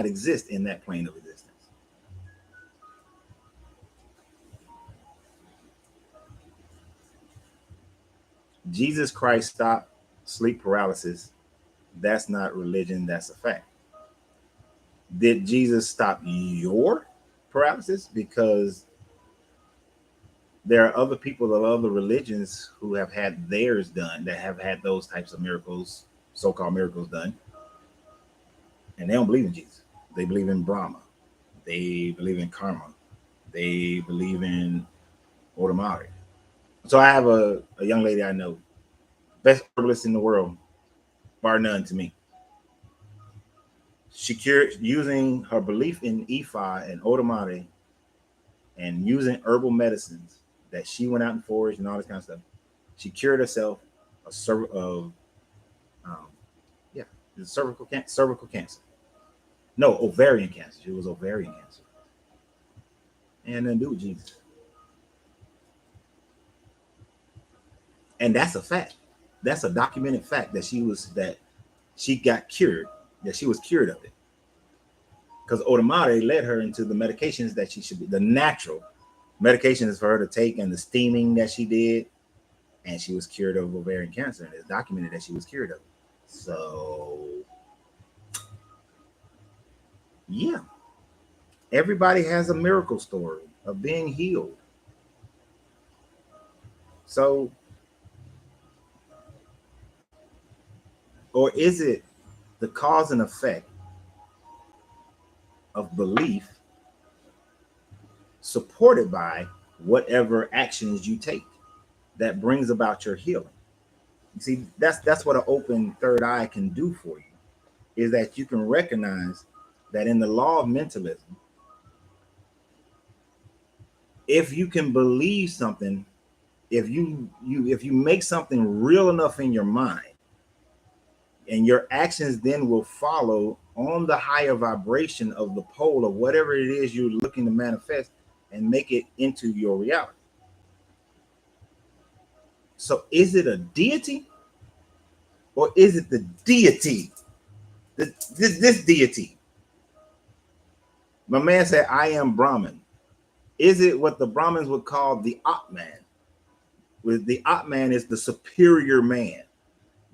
exist in that plane of existence. Jesus Christ stopped sleep paralysis. That's not religion, that's a fact. Did Jesus stop your paralysis? Because there are other people of other religions who have had theirs done, that have had those types of miracles, so-called miracles done, and they don't believe in Jesus. They believe in Brahma. They believe in karma. They believe in Ordinary. So I have a young lady I know, best herbalist in the world, bar none to me. She cured using her belief in Ifa and Ordinary and using herbal medicines that she went out and foraged and all this kind of stuff. She cured herself of cervical cancer. No, ovarian cancer. She was ovarian cancer. And then do with Jesus. And that's a fact. That's a documented fact that she got cured, that she was cured of it. Because Ordinary led her into the medications that she should be, the natural medications for her to take, and the steaming that she did, and she was cured of ovarian cancer, and it's documented that she was cured of it. So yeah, everybody has a miracle story of being healed. So, or is it the cause and effect of belief supported by whatever actions you take that brings about your healing? You see, that's what an open third eye can do for you, is that you can recognize that in the law of mentalism, if you can believe something, if you make something real enough in your mind, and your actions then will follow on the higher vibration of the pole of whatever it is you're looking to manifest, and make it into your reality. So is it a deity, or is it the deity? This deity. My man said, I am Brahman. Is it what the Brahmins would call the Atman? With the Atman is the superior man.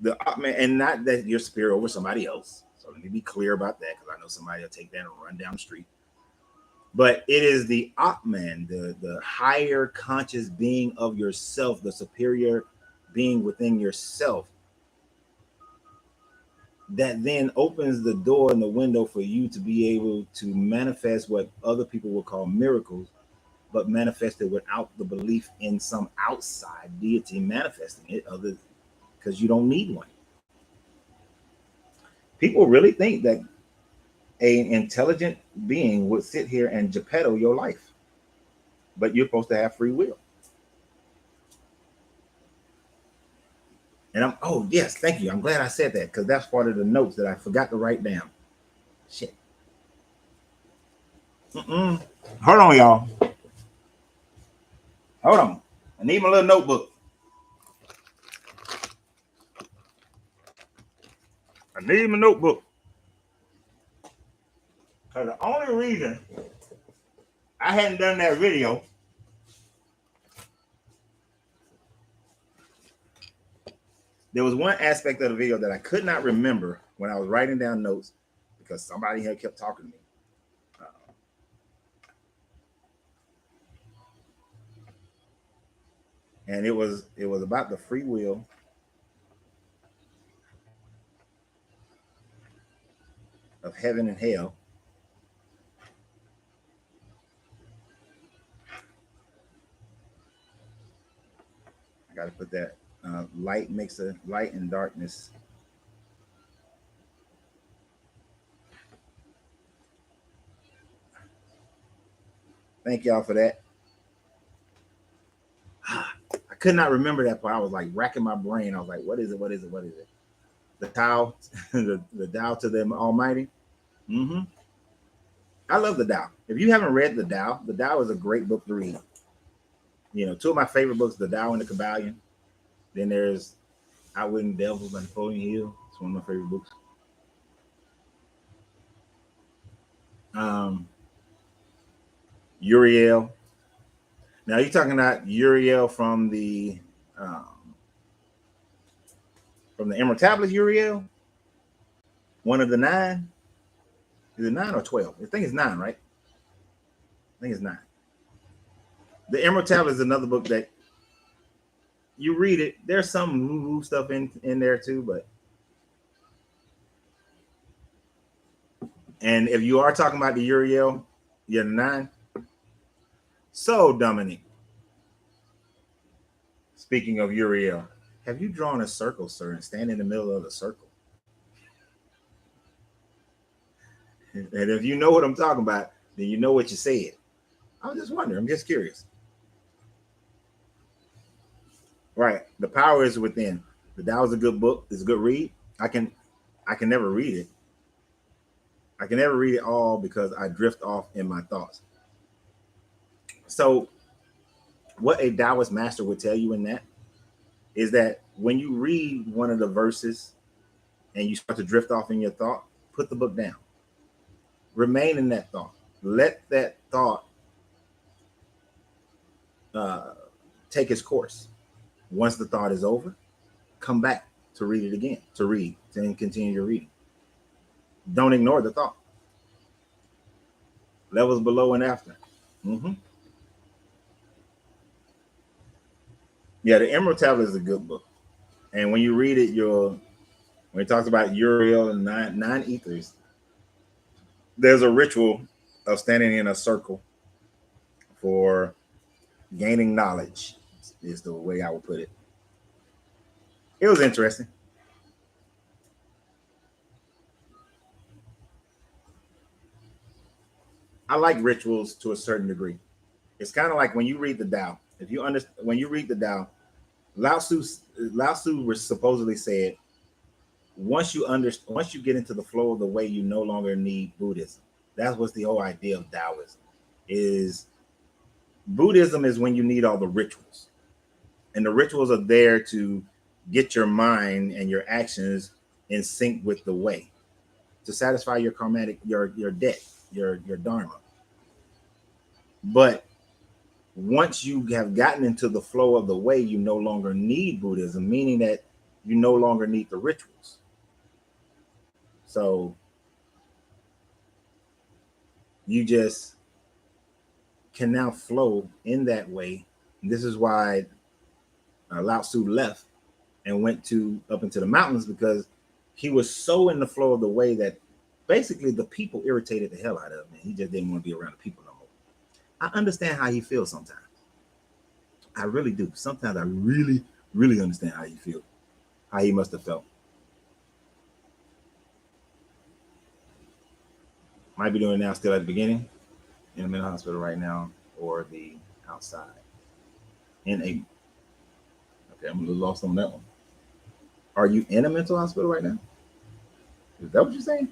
The Atman, and not that you're superior over somebody else. So let me be clear about that, because I know somebody will take that and run down the street. But it is the Atman, the higher conscious being of yourself, the superior being within yourself, that then opens the door and the window for you to be able to manifest what other people will call miracles, but manifested without the belief in some outside deity manifesting it, other because you don't need one. People really think that an intelligent being would sit here and Geppetto your life, but you're supposed to have free will. And oh yes, thank you. I'm glad I said that, because that's part of the notes that I forgot to write down. Shit. Hold on, y'all. Hold on. I need my little notebook. I need my notebook. Because the only reason I hadn't done that video there was one aspect of the video that I could not remember when I was writing down notes, because somebody here kept talking to me. and it was about the free will of heaven and hell. I got to put that light makes a light and darkness. Thank y'all for that. I could not remember that part. I was like racking my brain. I was like, what is it? What is it? What is it? The Tao, the Tao to the Almighty. Mm-hmm. I love the Tao. If you haven't read the Tao is a great book to read. You know, two of my favorite books, The Tao and the Kabbalion. Then there's Outwitting Devils by Napoleon Hill. It's one of my favorite books. Uriel. Now you're talking about Uriel from the Emerald Tablets, Uriel? One of the 9? Is it 9 or 12? I think it's 9, right? I think it's 9. The Emerald Tablet is another book that you read it. There's some woo-woo stuff in there too, but and if you are talking about the Uriel, you're 9. So Dominic, speaking of Uriel, have you drawn a circle, sir, and stand in the middle of the circle? And if you know what I'm talking about, then you know what you said. I was just wondering. I'm just curious. Right. The power is within. The Tao is a good book. It's a good read. I can never read it. I can never read it all because I drift off in my thoughts. So what a Taoist master would tell you in that is that when you read one of the verses and you start to drift off in your thought, put the book down. Remain in that thought. Let that thought take its course. Once the thought is over, come back to read it again, to continue your reading. Don't ignore the thought. Levels below and after. Mm-hmm. Yeah, the Emerald Tablet is a good book. And when you read it, when it talks about Uriel and nine ethers, there's a ritual of standing in a circle for gaining knowledge, is the way I would put it. It was interesting. I like rituals to a certain degree. It's kind of like when you read the Tao. When you read the Tao, Lao Tzu was supposedly said, once you get into the flow of the way, you no longer need Buddhism. That's what's the whole idea of Taoism. Is Buddhism is when you need all the rituals, and the rituals are there to get your mind and your actions in sync with the way, to satisfy your karmatic, your debt, your dharma. But once you have gotten into the flow of the way, you no longer need Buddhism, meaning that you no longer need the rituals. So you just can now flow in that way. And this is why Lao Tzu left and went up into the mountains, because he was so in the flow of the way that basically the people irritated the hell out of him, and he just didn't want to be around the people no more. I understand how he feels sometimes. I really do. Sometimes I really, really understand how he feels, how he must have felt. Might be doing it now, still at the beginning, in the mental hospital right now, or the outside. In a, okay, I'm a little lost on that one. Are you in a mental hospital right now? Is that what you're saying?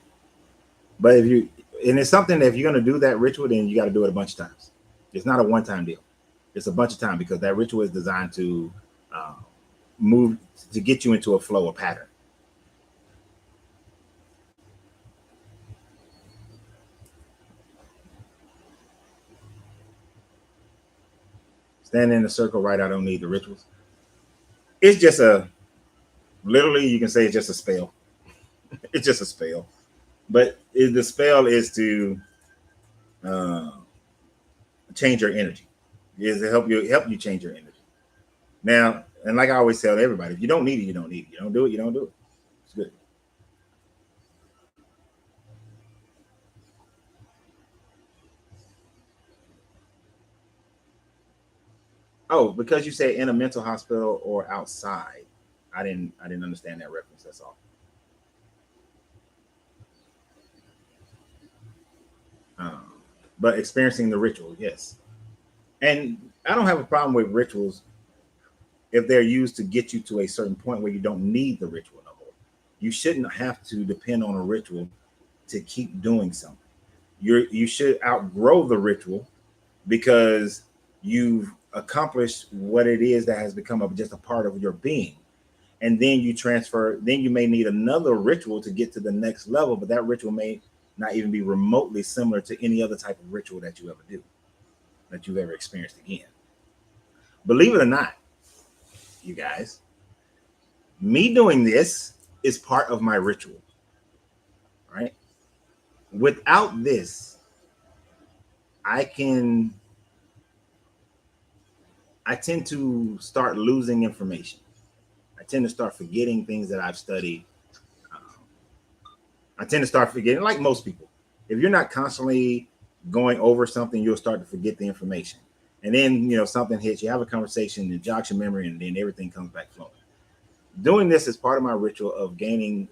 But and it's something that if you're going to do that ritual, then you got to do it a bunch of times. It's not a one-time deal. It's a bunch of time, because that ritual is designed to move, to get you into a flow, a pattern. Stand in a circle, right? I don't need the rituals. It's just literally, you can say it's just a spell. It's just a spell. But the spell is to change your energy. Is to help you change your energy. Now, and like I always tell everybody, if you don't need it, you don't need it. You don't do it, you don't do it. It's good. Oh, because you said in a mental hospital or outside. I didn't understand that reference. That's all. Um, but experiencing the ritual, yes. And I don't have a problem with rituals if they're used to get you to a certain point where you don't need the ritual no more. You shouldn't have to depend on a ritual to keep doing something. You should outgrow the ritual because you've accomplished what it is that has become just a part of your being. And then you transfer, then you may need another ritual to get to the next level, but that ritual may not even be remotely similar to any other type of ritual that you ever do, that you've ever experienced again. Believe it or not, you guys, me doing this is part of my ritual, right? Without this, I can, I tend to start losing information. I tend to start forgetting things that I've studied. Um, I tend to start forgetting, like most people. If you're not constantly going over something, you'll start to forget the information. And then, something hits, you have a conversation, it jogs your memory, and then everything comes back flowing. Doing this is part of my ritual of gaining,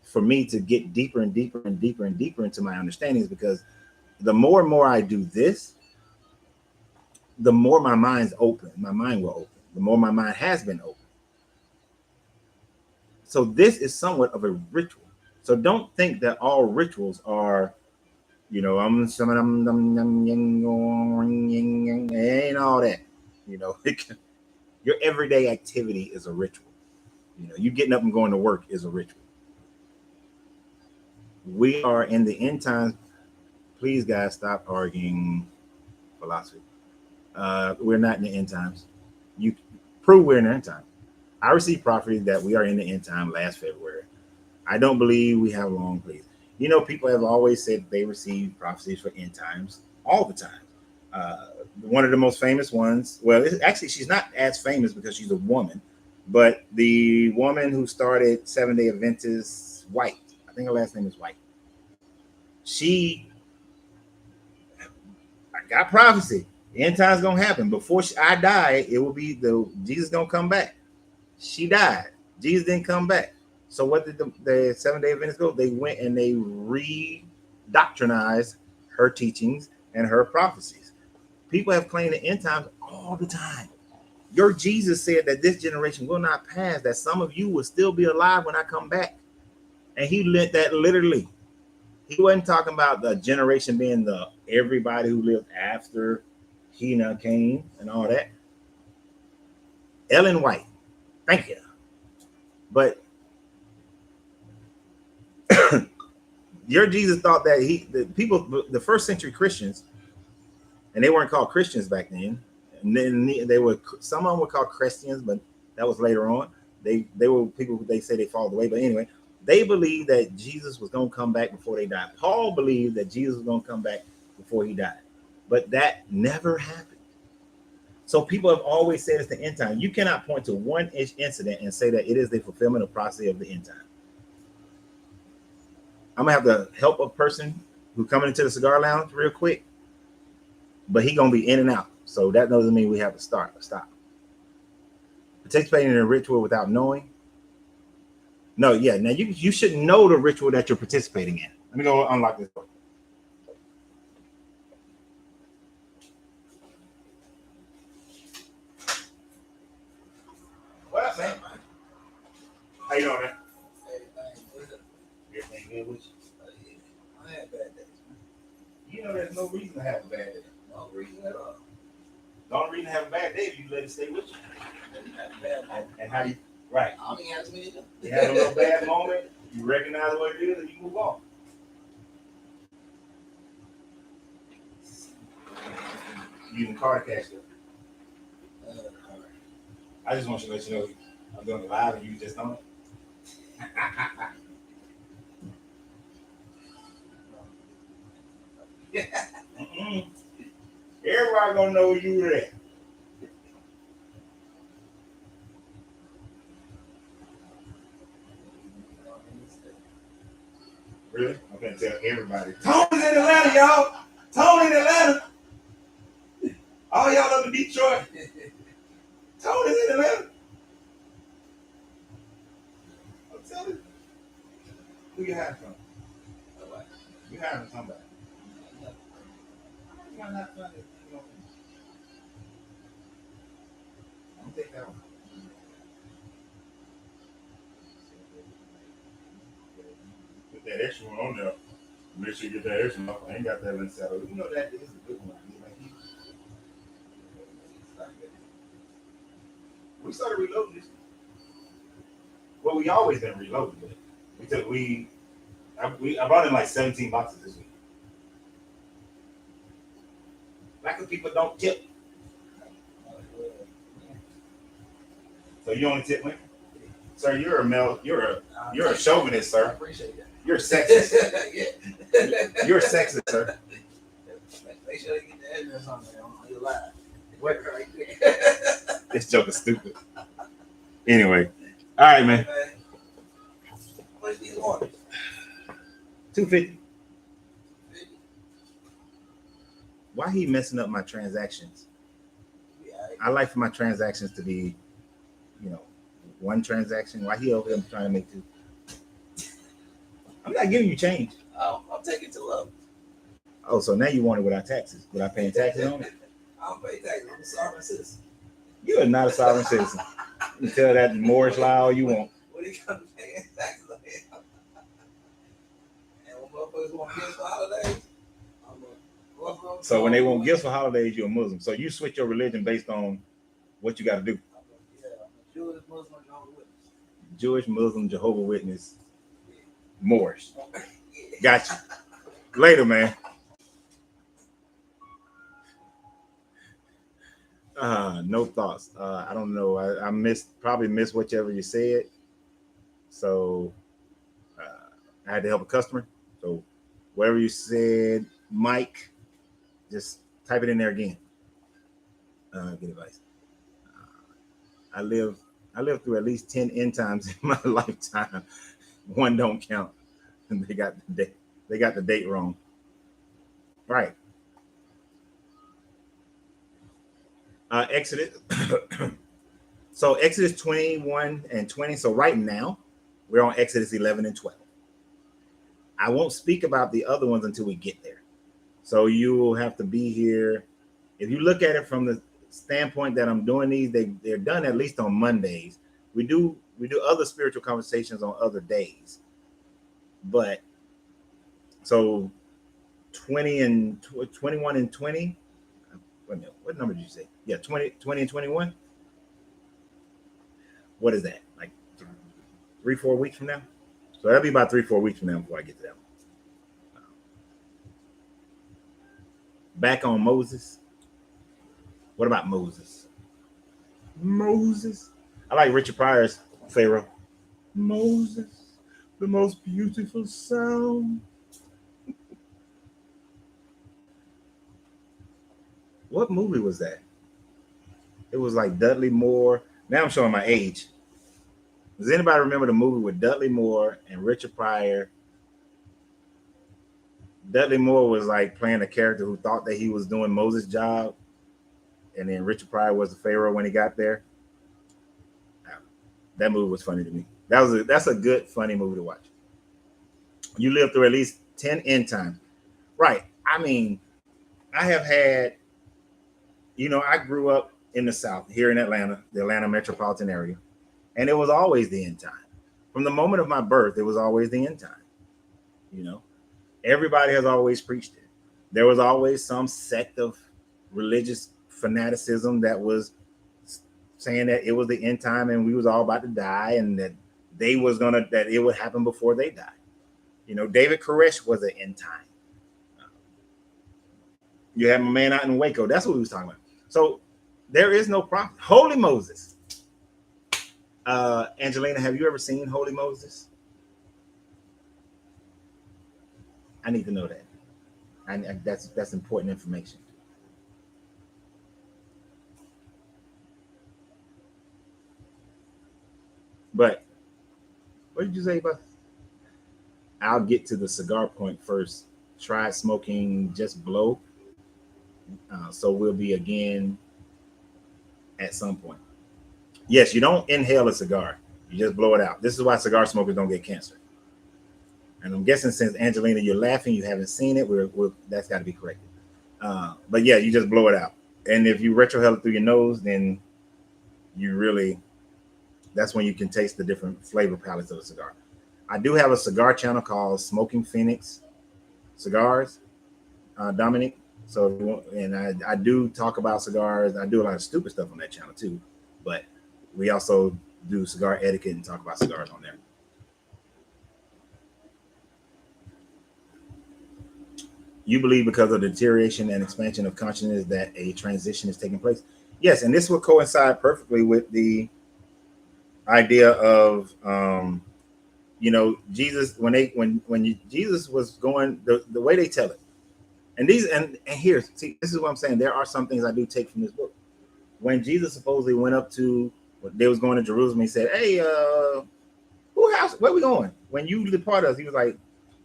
for me to get deeper and deeper and deeper and deeper into my understandings, because the more and more I do this, the more my mind's open. My mind will open. The more my mind has been open. So this is somewhat of a ritual. So don't think that all rituals are, I'm some of them, it ain't all that. Your everyday activity is a ritual. You getting up and going to work is a ritual. We are in the end times. Please, guys, stop arguing philosophy. We're not in the end times. You prove we're in the end time. I received prophecy that we are in the end time last February. I don't believe we have long, please. People have always said they receive prophecies for end times all the time. One of the most famous ones, well, actually, she's not as famous because she's a woman, but the woman who started Seven-Day Adventist, White, I think her last name is White. I got prophecy. The end time's gonna happen. Before I die, it will be Jesus gonna come back. She died. Jesus didn't come back. So what did the Seven-Day Adventists go? They went and they re-doctrinized her teachings and her prophecies. People have claimed the end times all the time. Your Jesus said that this generation will not pass, that some of you will still be alive when I come back. And he lit that literally. He wasn't talking about the generation being everybody who lived after he now came and all that. Ellen White, thank you. But your Jesus thought that the first century Christians, and they weren't called Christians back then. And then some of them were called Christians, but that was later on. They were people who they say they followed the way. But anyway, they believed that Jesus was going to come back before they died. Paul believed that Jesus was going to come back before he died. But that never happened. So people have always said it's the end time. You cannot point to one incident and say that it is the fulfillment of prophecy of the end time. I'm going to have to help a person who coming into the cigar lounge real quick, but he going to be in and out. So that doesn't mean we have to stop. Participating in a ritual without knowing. No, yeah. Now you should know the ritual that you're participating in. Let me go unlock this door. What up, man? How you doing, man? Everything good with you? I had bad days. There's no reason to have a bad day. No reason at all. The only reason to have a bad day is you let it stay with you. And how you, right. I mean, you have a little bad moment, you recognize what it is, and you move on. Using card cash. I just want you to let you know I'm doing it live and you just don't. Everybody gonna know you were there. like everybody. Tony's in Atlanta, y'all. Tony in Atlanta. All y'all up in Detroit. Tony's in Atlanta. I'm telling you. Who you having from? You having somebody. I'm not funny. I'm gonna take that one. Put that extra one on there. Make sure you get that extra one. I ain't got that inside. You know that is a good one. We started reloading this. Well, we always been reloading it. I brought in like 17 boxes this week. Black people don't tip. So you only tip women? Sir, you're a male. You're a chauvinist, sir. I appreciate that. You're sexist. Yeah. You're sexist, sir. Make sure you get the address on there. You're live. What? Right there. This joke is stupid. Anyway, all right, man. What's these orders? $250. Why he messing up my transactions? I like for my transactions to be, one transaction. Why he over here trying to make two? I'm not giving you change. I'll take it to love. Oh, so now you want it without taxes? Without paying taxes on it? I don't pay taxes. I'm a sovereign citizen. You are not a sovereign citizen. You can tell that Moorish lie all you want. What are you going to pay taxes on it? And when motherfuckers want gifts for holidays, so when they want gifts for holidays, you're a Muslim. So you switch your religion based on what you got to do. Yeah, I'm a Jewish, Muslim, Jehovah's Witness. Jewish, Muslim, Jehovah's Witness, Moorish. Gotcha. Later, man. No thoughts. I don't know. I probably missed whichever you said. So I had to help a customer. So whatever you said, Mike, just type it in there again. Good advice. I lived through at least 10 end times in my lifetime. One don't count. And they got the date wrong. Right. Exodus. So Exodus 21 and 20. So right now, we're on Exodus 11 and 12. I won't speak about the other ones until we get there. So you will have to be here. If you look at it from the standpoint that I'm doing these, they're done at least on Mondays. We do other spiritual conversations on other days. But so 20 and 21 and 20. Wait a minute, what number did you say? Yeah, 20 and 21. What is that? Like 3-4 weeks from now? So that'll be about 3-4 weeks from now before I get to that one. Back on Moses. What about Moses? Moses. I like Richard Pryor's Pharaoh. Moses, the most beautiful sound. What movie was that? It was like Dudley Moore. Now I'm showing my age. Does anybody remember the movie with Dudley Moore and Richard Pryor? Dudley Moore was like playing a character who thought that he was doing Moses' job. And then Richard Pryor was the Pharaoh when he got there. That movie was funny to me. That's a good, funny movie to watch. You lived through at least 10 end times. Right. I mean, I have had, I grew up in the South, here in Atlanta, the Atlanta metropolitan area. And it was always the end time. From the moment of my birth, it was always the end time. Everybody has always preached it. There was always some sect of religious fanaticism that was saying that it was the end time and we was all about to die and that that it would happen before they died. David Koresh was an end time. You had my man out in Waco. That's what we was talking about. So there is no prophet. Holy Moses. Angelina, have you ever seen Holy Moses? I need to know that. And that's important information. But what did you say about? I'll get to the cigar point first. Try smoking just blow. So we'll be again at some point. Yes, you don't inhale a cigar. You just blow it out. This is why cigar smokers don't get cancer. And I'm guessing since Angelina, you're laughing, you haven't seen it. That's got to be corrected. But yeah, you just blow it out. And if you retrohale it through your nose, then you really, that's when you can taste the different flavor palettes of a cigar. I do have a cigar channel called Smoking Phoenix Cigars, Dominic. So, and I do talk about cigars. I do a lot of stupid stuff on that channel too, but we also do cigar etiquette and talk about cigars on there. You believe because of the deterioration and expansion of consciousness that a transition is taking place? Yes, and this will coincide perfectly with the idea of Jesus when Jesus was going the way they tell it. And these and here, see, this is what I'm saying. There are some things I do take from this book. When Jesus supposedly went up to, they was going to Jerusalem, he said, "Hey, who house? Where we going? When you depart us," he was like,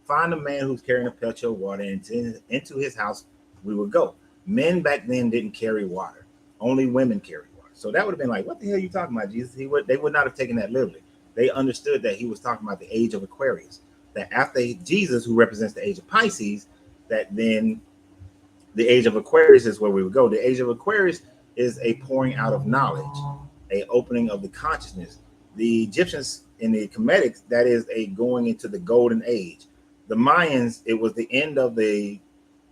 "Find a man who's carrying a pail of water into his house. We would go." Men back then didn't carry water; only women carried water. So that would have been like, "What the hell are you talking about, Jesus?" They would not have taken that literally. They understood that he was talking about the age of Aquarius. That after Jesus, who represents the age of Pisces, that then the age of Aquarius is where we would go. The age of Aquarius is a pouring out of knowledge, a opening of the consciousness. The Egyptians in the Hermetics, that is a going into the golden age. The Mayans, it was the end of the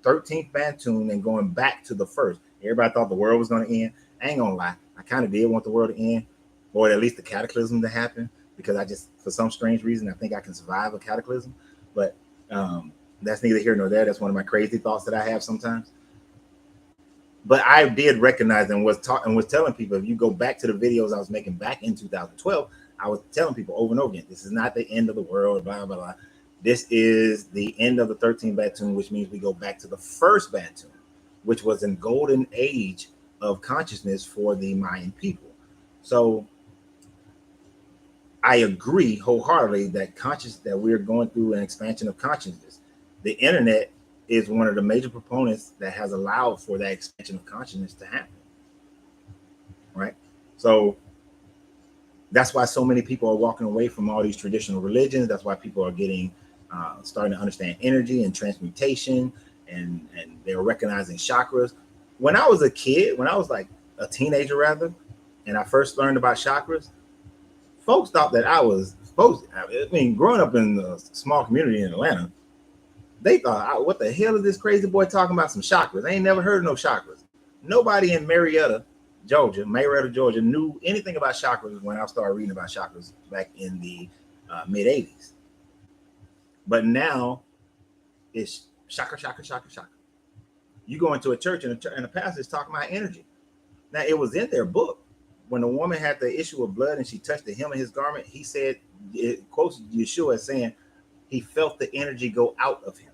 13th Bantoon and going back to the first. Everybody thought the world was going to end. I ain't gonna lie, I kind of did want the world to end, or at least the cataclysm to happen, because I just, for some strange reason, I think I can survive a cataclysm. But that's neither here nor there. That's one of my crazy thoughts that I have sometimes. But I did recognize and was telling people, if you go back to the videos I was making back in 2012, I was telling people over and over again, this is not the end of the world, blah, blah, blah. This is the end of the 13th Bantoon, which means we go back to the first Bantoon, which was a golden age of consciousness for the Mayan people. So I agree wholeheartedly that we're going through an expansion of consciousness. The internet is one of the major proponents that has allowed for that expansion of consciousness to happen. Right? So that's why so many people are walking away from all these traditional religions. That's why people are getting starting to understand energy and transmutation, and they're recognizing chakras. When I was a kid, when I was like a teenager rather, and I first learned about chakras, folks thought that I was supposed to. I mean, growing up in a small community in Atlanta, they thought, what the hell is this crazy boy talking about some chakras? I ain't never heard of no chakras. Nobody in Marietta, Georgia, knew anything about chakras when I started reading about chakras back in the mid 80s. But now it's chakra, chakra, chakra, chakra. You go into a church and a pastor is talking about energy. Now, it was in their book. When the woman had the issue of blood and she touched the hem of his garment, he said, it quotes Yeshua as saying, he felt the energy go out of him.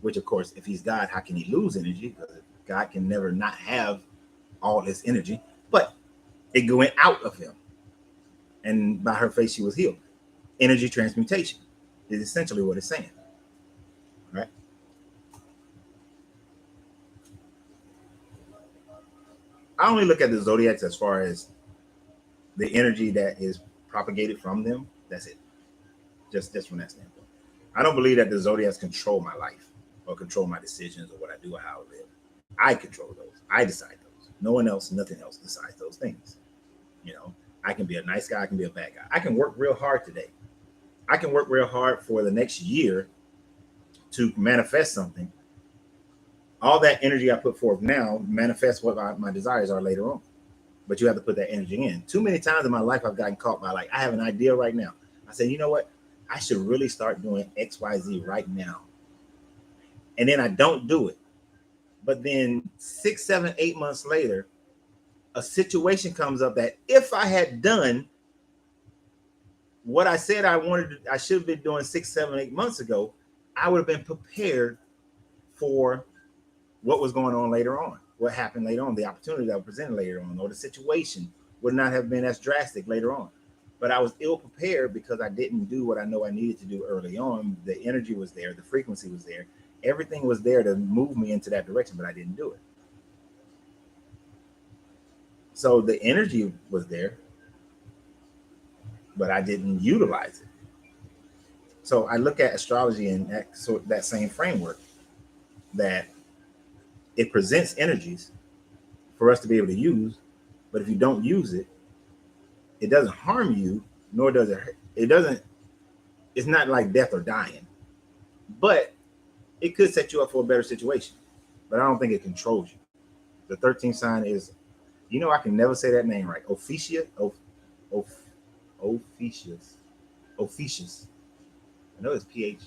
Which, of course, if he's God, how can he lose energy? Because God can never not have all this energy. But it went out of him. And by her faith, she was healed. Energy transmutation is essentially what it's saying. Right? I only look at the zodiacs as far as the energy that is propagated from them. That's it. Just from that standpoint. I don't believe that the zodiacs control my life or control my decisions or what I do or how I live. I control those. I decide those. No one else, nothing else decides those things. You know, I can be a nice guy. I can be a bad guy. I can work real hard today. I can work real hard for the next year to manifest something. All that energy I put forth now manifests what my desires are later on. But you have to put that energy in. Too many times in my life, I've gotten caught by, like, I have an idea right now. I say, you know what? I should really start doing X, Y, Z right now. And then I don't do it. But then 6, 7, 8 months later, a situation comes up that if I had done what I said I should have been doing 6, 7, 8 months ago, I would have been prepared for what was going on later on, what happened later on, the opportunity that was presented later on, or the situation would not have been as drastic later on. but I was ill prepared because I didn't do what I know I needed to do early on. The energy was there, the frequency was there, everything was there to move me into that direction, but I didn't do it. So the energy was there, but I didn't utilize it. So I look at astrology in that same framework, that it presents energies for us to be able to use, but if you don't use it, it doesn't harm you, nor does it hurt. It's not like death or dying, but it could set you up for a better situation. But I don't think it controls you. The 13th sign is, I can never say that name right. Ophiuchus. Ophiuchus. I know it's PH.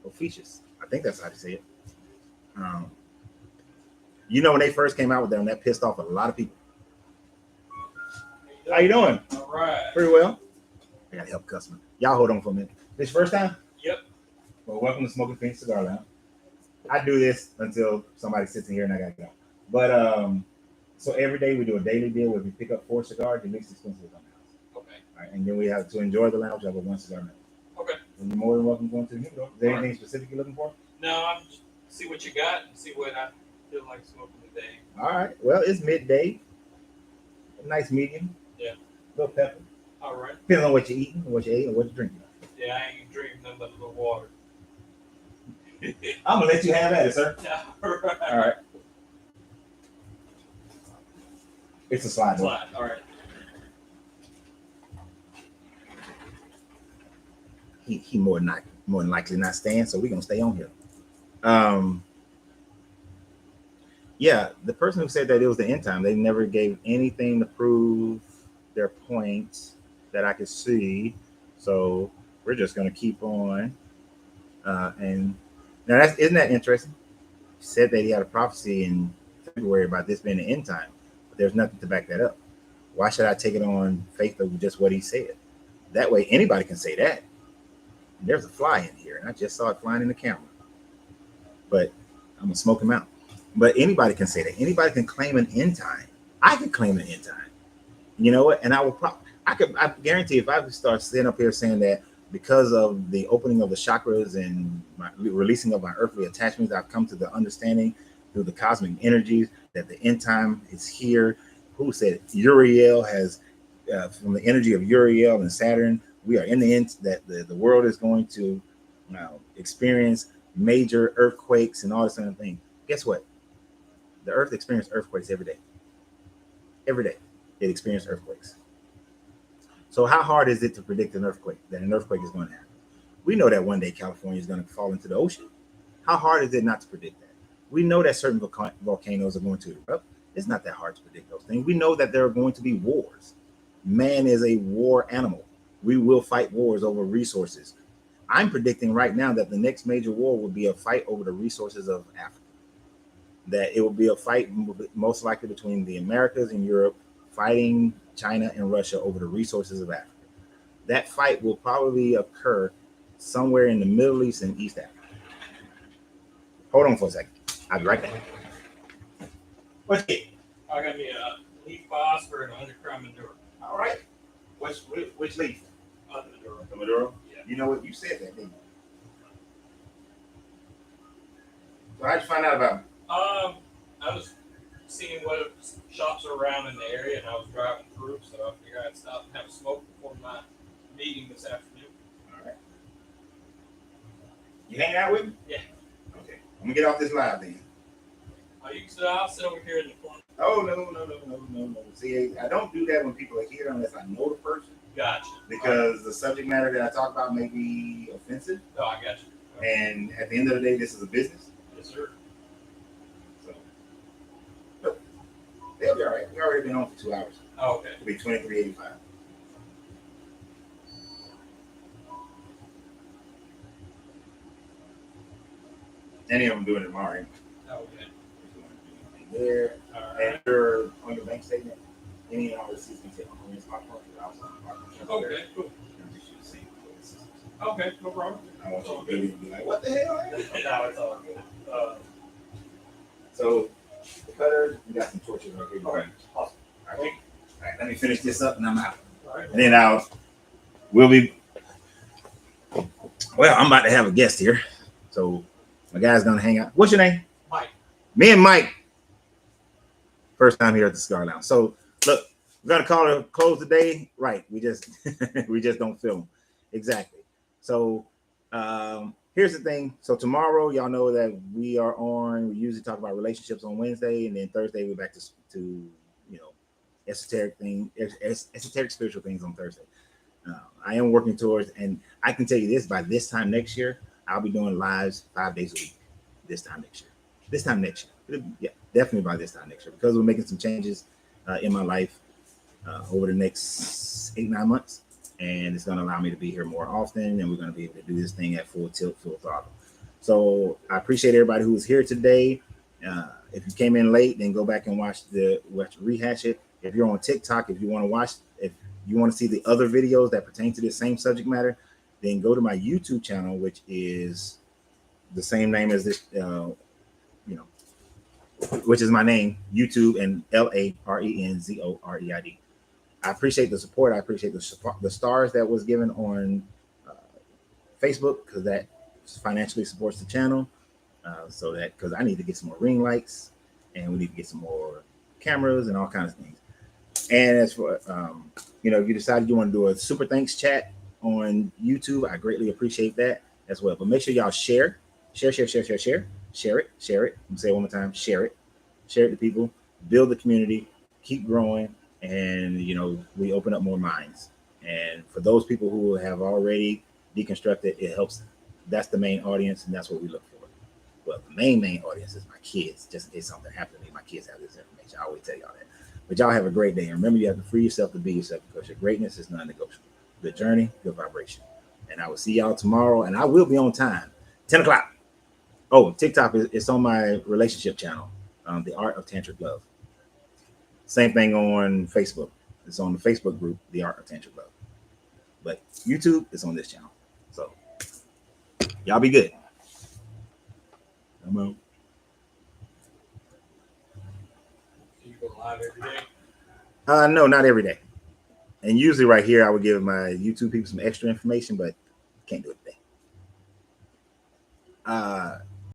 Ophiuchus. I think that's how to say it. When they first came out with them, that pissed off a lot of people. How you doing? All right. Pretty well. I gotta help customer. Y'all hold on for a minute. This your first time? Yep. Well, welcome to Smoking Phoenix Cigar Lounge. I do this until somebody sits in here and I gotta go. But so every day we do a daily deal where we pick up 4 cigars, the least expensive on the house. Okay. All right, and then we have to enjoy the lounge. We have a 1 cigar night. Okay. And you're more than welcome to go into the humidor. Is there anything specific you're looking for? No, I'm just see what you got and see what I feel like smoking today. All right. Well, it's midday. A nice medium. Yeah. A little pepper. All right. Depending on what you're eating, what you ate, and what you're drinking. Yeah, I ain't drinking nothing but a little water. I'm gonna let you have at it, sir. All right. All right. It's a slide. Slide. All right. He more than likely not staying, so we're gonna stay on here. Yeah, the person who said that it was the end time, they never gave anything to prove their points that I could see. So we're just gonna keep on. And now isn't that interesting? He said that he had a prophecy in February about this being the end time, but there's nothing to back that up. Why should I take it on faith of just what he said? That way anybody can say that. There's a fly in here, and I just saw it flying in the camera. But I'm gonna smoke him out. But anybody can say that. Anybody can claim an end time. I can claim an end time. You know what? And I guarantee if I would start sitting up here saying that because of the opening of the chakras and my releasing of my earthly attachments, I've come to the understanding through the cosmic energies that the end time is here. Who said it? Uriel has, from the energy of Uriel and Saturn, we are in the end, that the world is going to experience major earthquakes and all this kind of thing. Guess what? The earth experiences earthquakes every day. Every day it experiences earthquakes. So how hard is it to predict an earthquake, that an earthquake is going to happen? We know that one day California is going to fall into the ocean. How hard is it not to predict that? We know that certain volcanoes are going to erupt. It's not that hard to predict those things. We know that there are going to be wars. Man is a war animal. We will fight wars over resources. I'm predicting right now that the next major war will be a fight over the resources of Africa. That it will be a fight most likely between the Americas and Europe fighting China and Russia over the resources of Africa. That fight will probably occur somewhere in the Middle East and East Africa. Hold on for a second. I'll be right back. What's it? I got me a leaf phosphor and a 100 gram Maduro. All right. Which leaf? Maduro. The Maduro? Yeah. You know what? You said that, didn't you? So how'd you find out about it? I was seeing what shops are around in the area, and I was driving through, so I figured I'd stop and have a smoke before my meeting this afternoon. All right. You hanging out with me? Yeah. Okay. I'm gonna get off this live then. Oh, you can sit. I'll sit over here in the corner. Oh no. See, I don't do that when people are here unless I know the person. Gotcha. Because the subject matter that I talk about may be offensive. Oh, I got you. Okay. And at the end of the day, this is a business. Yes, sir. So, but they'll be all right. We already been on for 2 hours. Oh, okay. It'll be 23.85. Any of them doing it tomorrow. Anyway. Oh, okay. There. All And right. you're on your bank statement, any and all receipts can take on your smartphone. Okay, cool. Okay, no problem. I want you to be like, what the hell? No, it's all good. So, the cutter, you got some torches right here. Okay, awesome. All right, let me finish this up and I'm out. All And then we'll be, well, I'm about to have a guest here. So my guy's going to hang out. What's your name? Mike. Me and Mike. First time here at the Cigar Lounge. So look, we're going to call it close today. Right. We just don't film. Exactly. So here's the thing. So tomorrow, y'all know that we usually talk about relationships on Wednesday, and then Thursday we're back to esoteric spiritual things on Thursday. I am working towards, and I can tell you this, by this time next year, I'll be doing lives 5 days a week. This time next year. Yeah, definitely by this time next year, because we're making some changes in my life over the next 8-9 months. And it's going to allow me to be here more often, and we're going to be able to do this thing at full tilt, full throttle. So I appreciate everybody who was here today. If you came in late, then go back and rehash it. If you're on TikTok, if you want to see the other videos that pertain to the same subject matter, then go to my YouTube channel, which is the same name as this, which is my name, YouTube, and LaRenzoreid. I appreciate the support. I appreciate the stars that was given on Facebook, because that financially supports the channel. Because I need to get some more ring lights, and we need to get some more cameras and all kinds of things. And as for if you decided you want to do a super thanks chat on YouTube, I greatly appreciate that as well. But make sure y'all share it. I'm say it one more time. Share it to people. Build the community. Keep growing. And we open up more minds. And for those people who have already deconstructed, it helps. That's the main audience, and that's what we look for. Well, the main audience is my kids. Just in case something happened to me, my kids have this information. I always tell y'all that. But y'all have a great day. And remember, you have to free yourself to be yourself, because your greatness is non-negotiable. Good journey, good vibration. And I will see y'all tomorrow. And I will be on time, 10 o'clock. Oh, TikTok is on my relationship channel, The Art of Tantric Love. Same thing on Facebook. It's on the Facebook group, The Art of Tantric Love. But YouTube is on this channel. So y'all be good. I'm out. You go live every day? No, not every day. And usually right here, I would give my YouTube people some extra information, but can't do it today.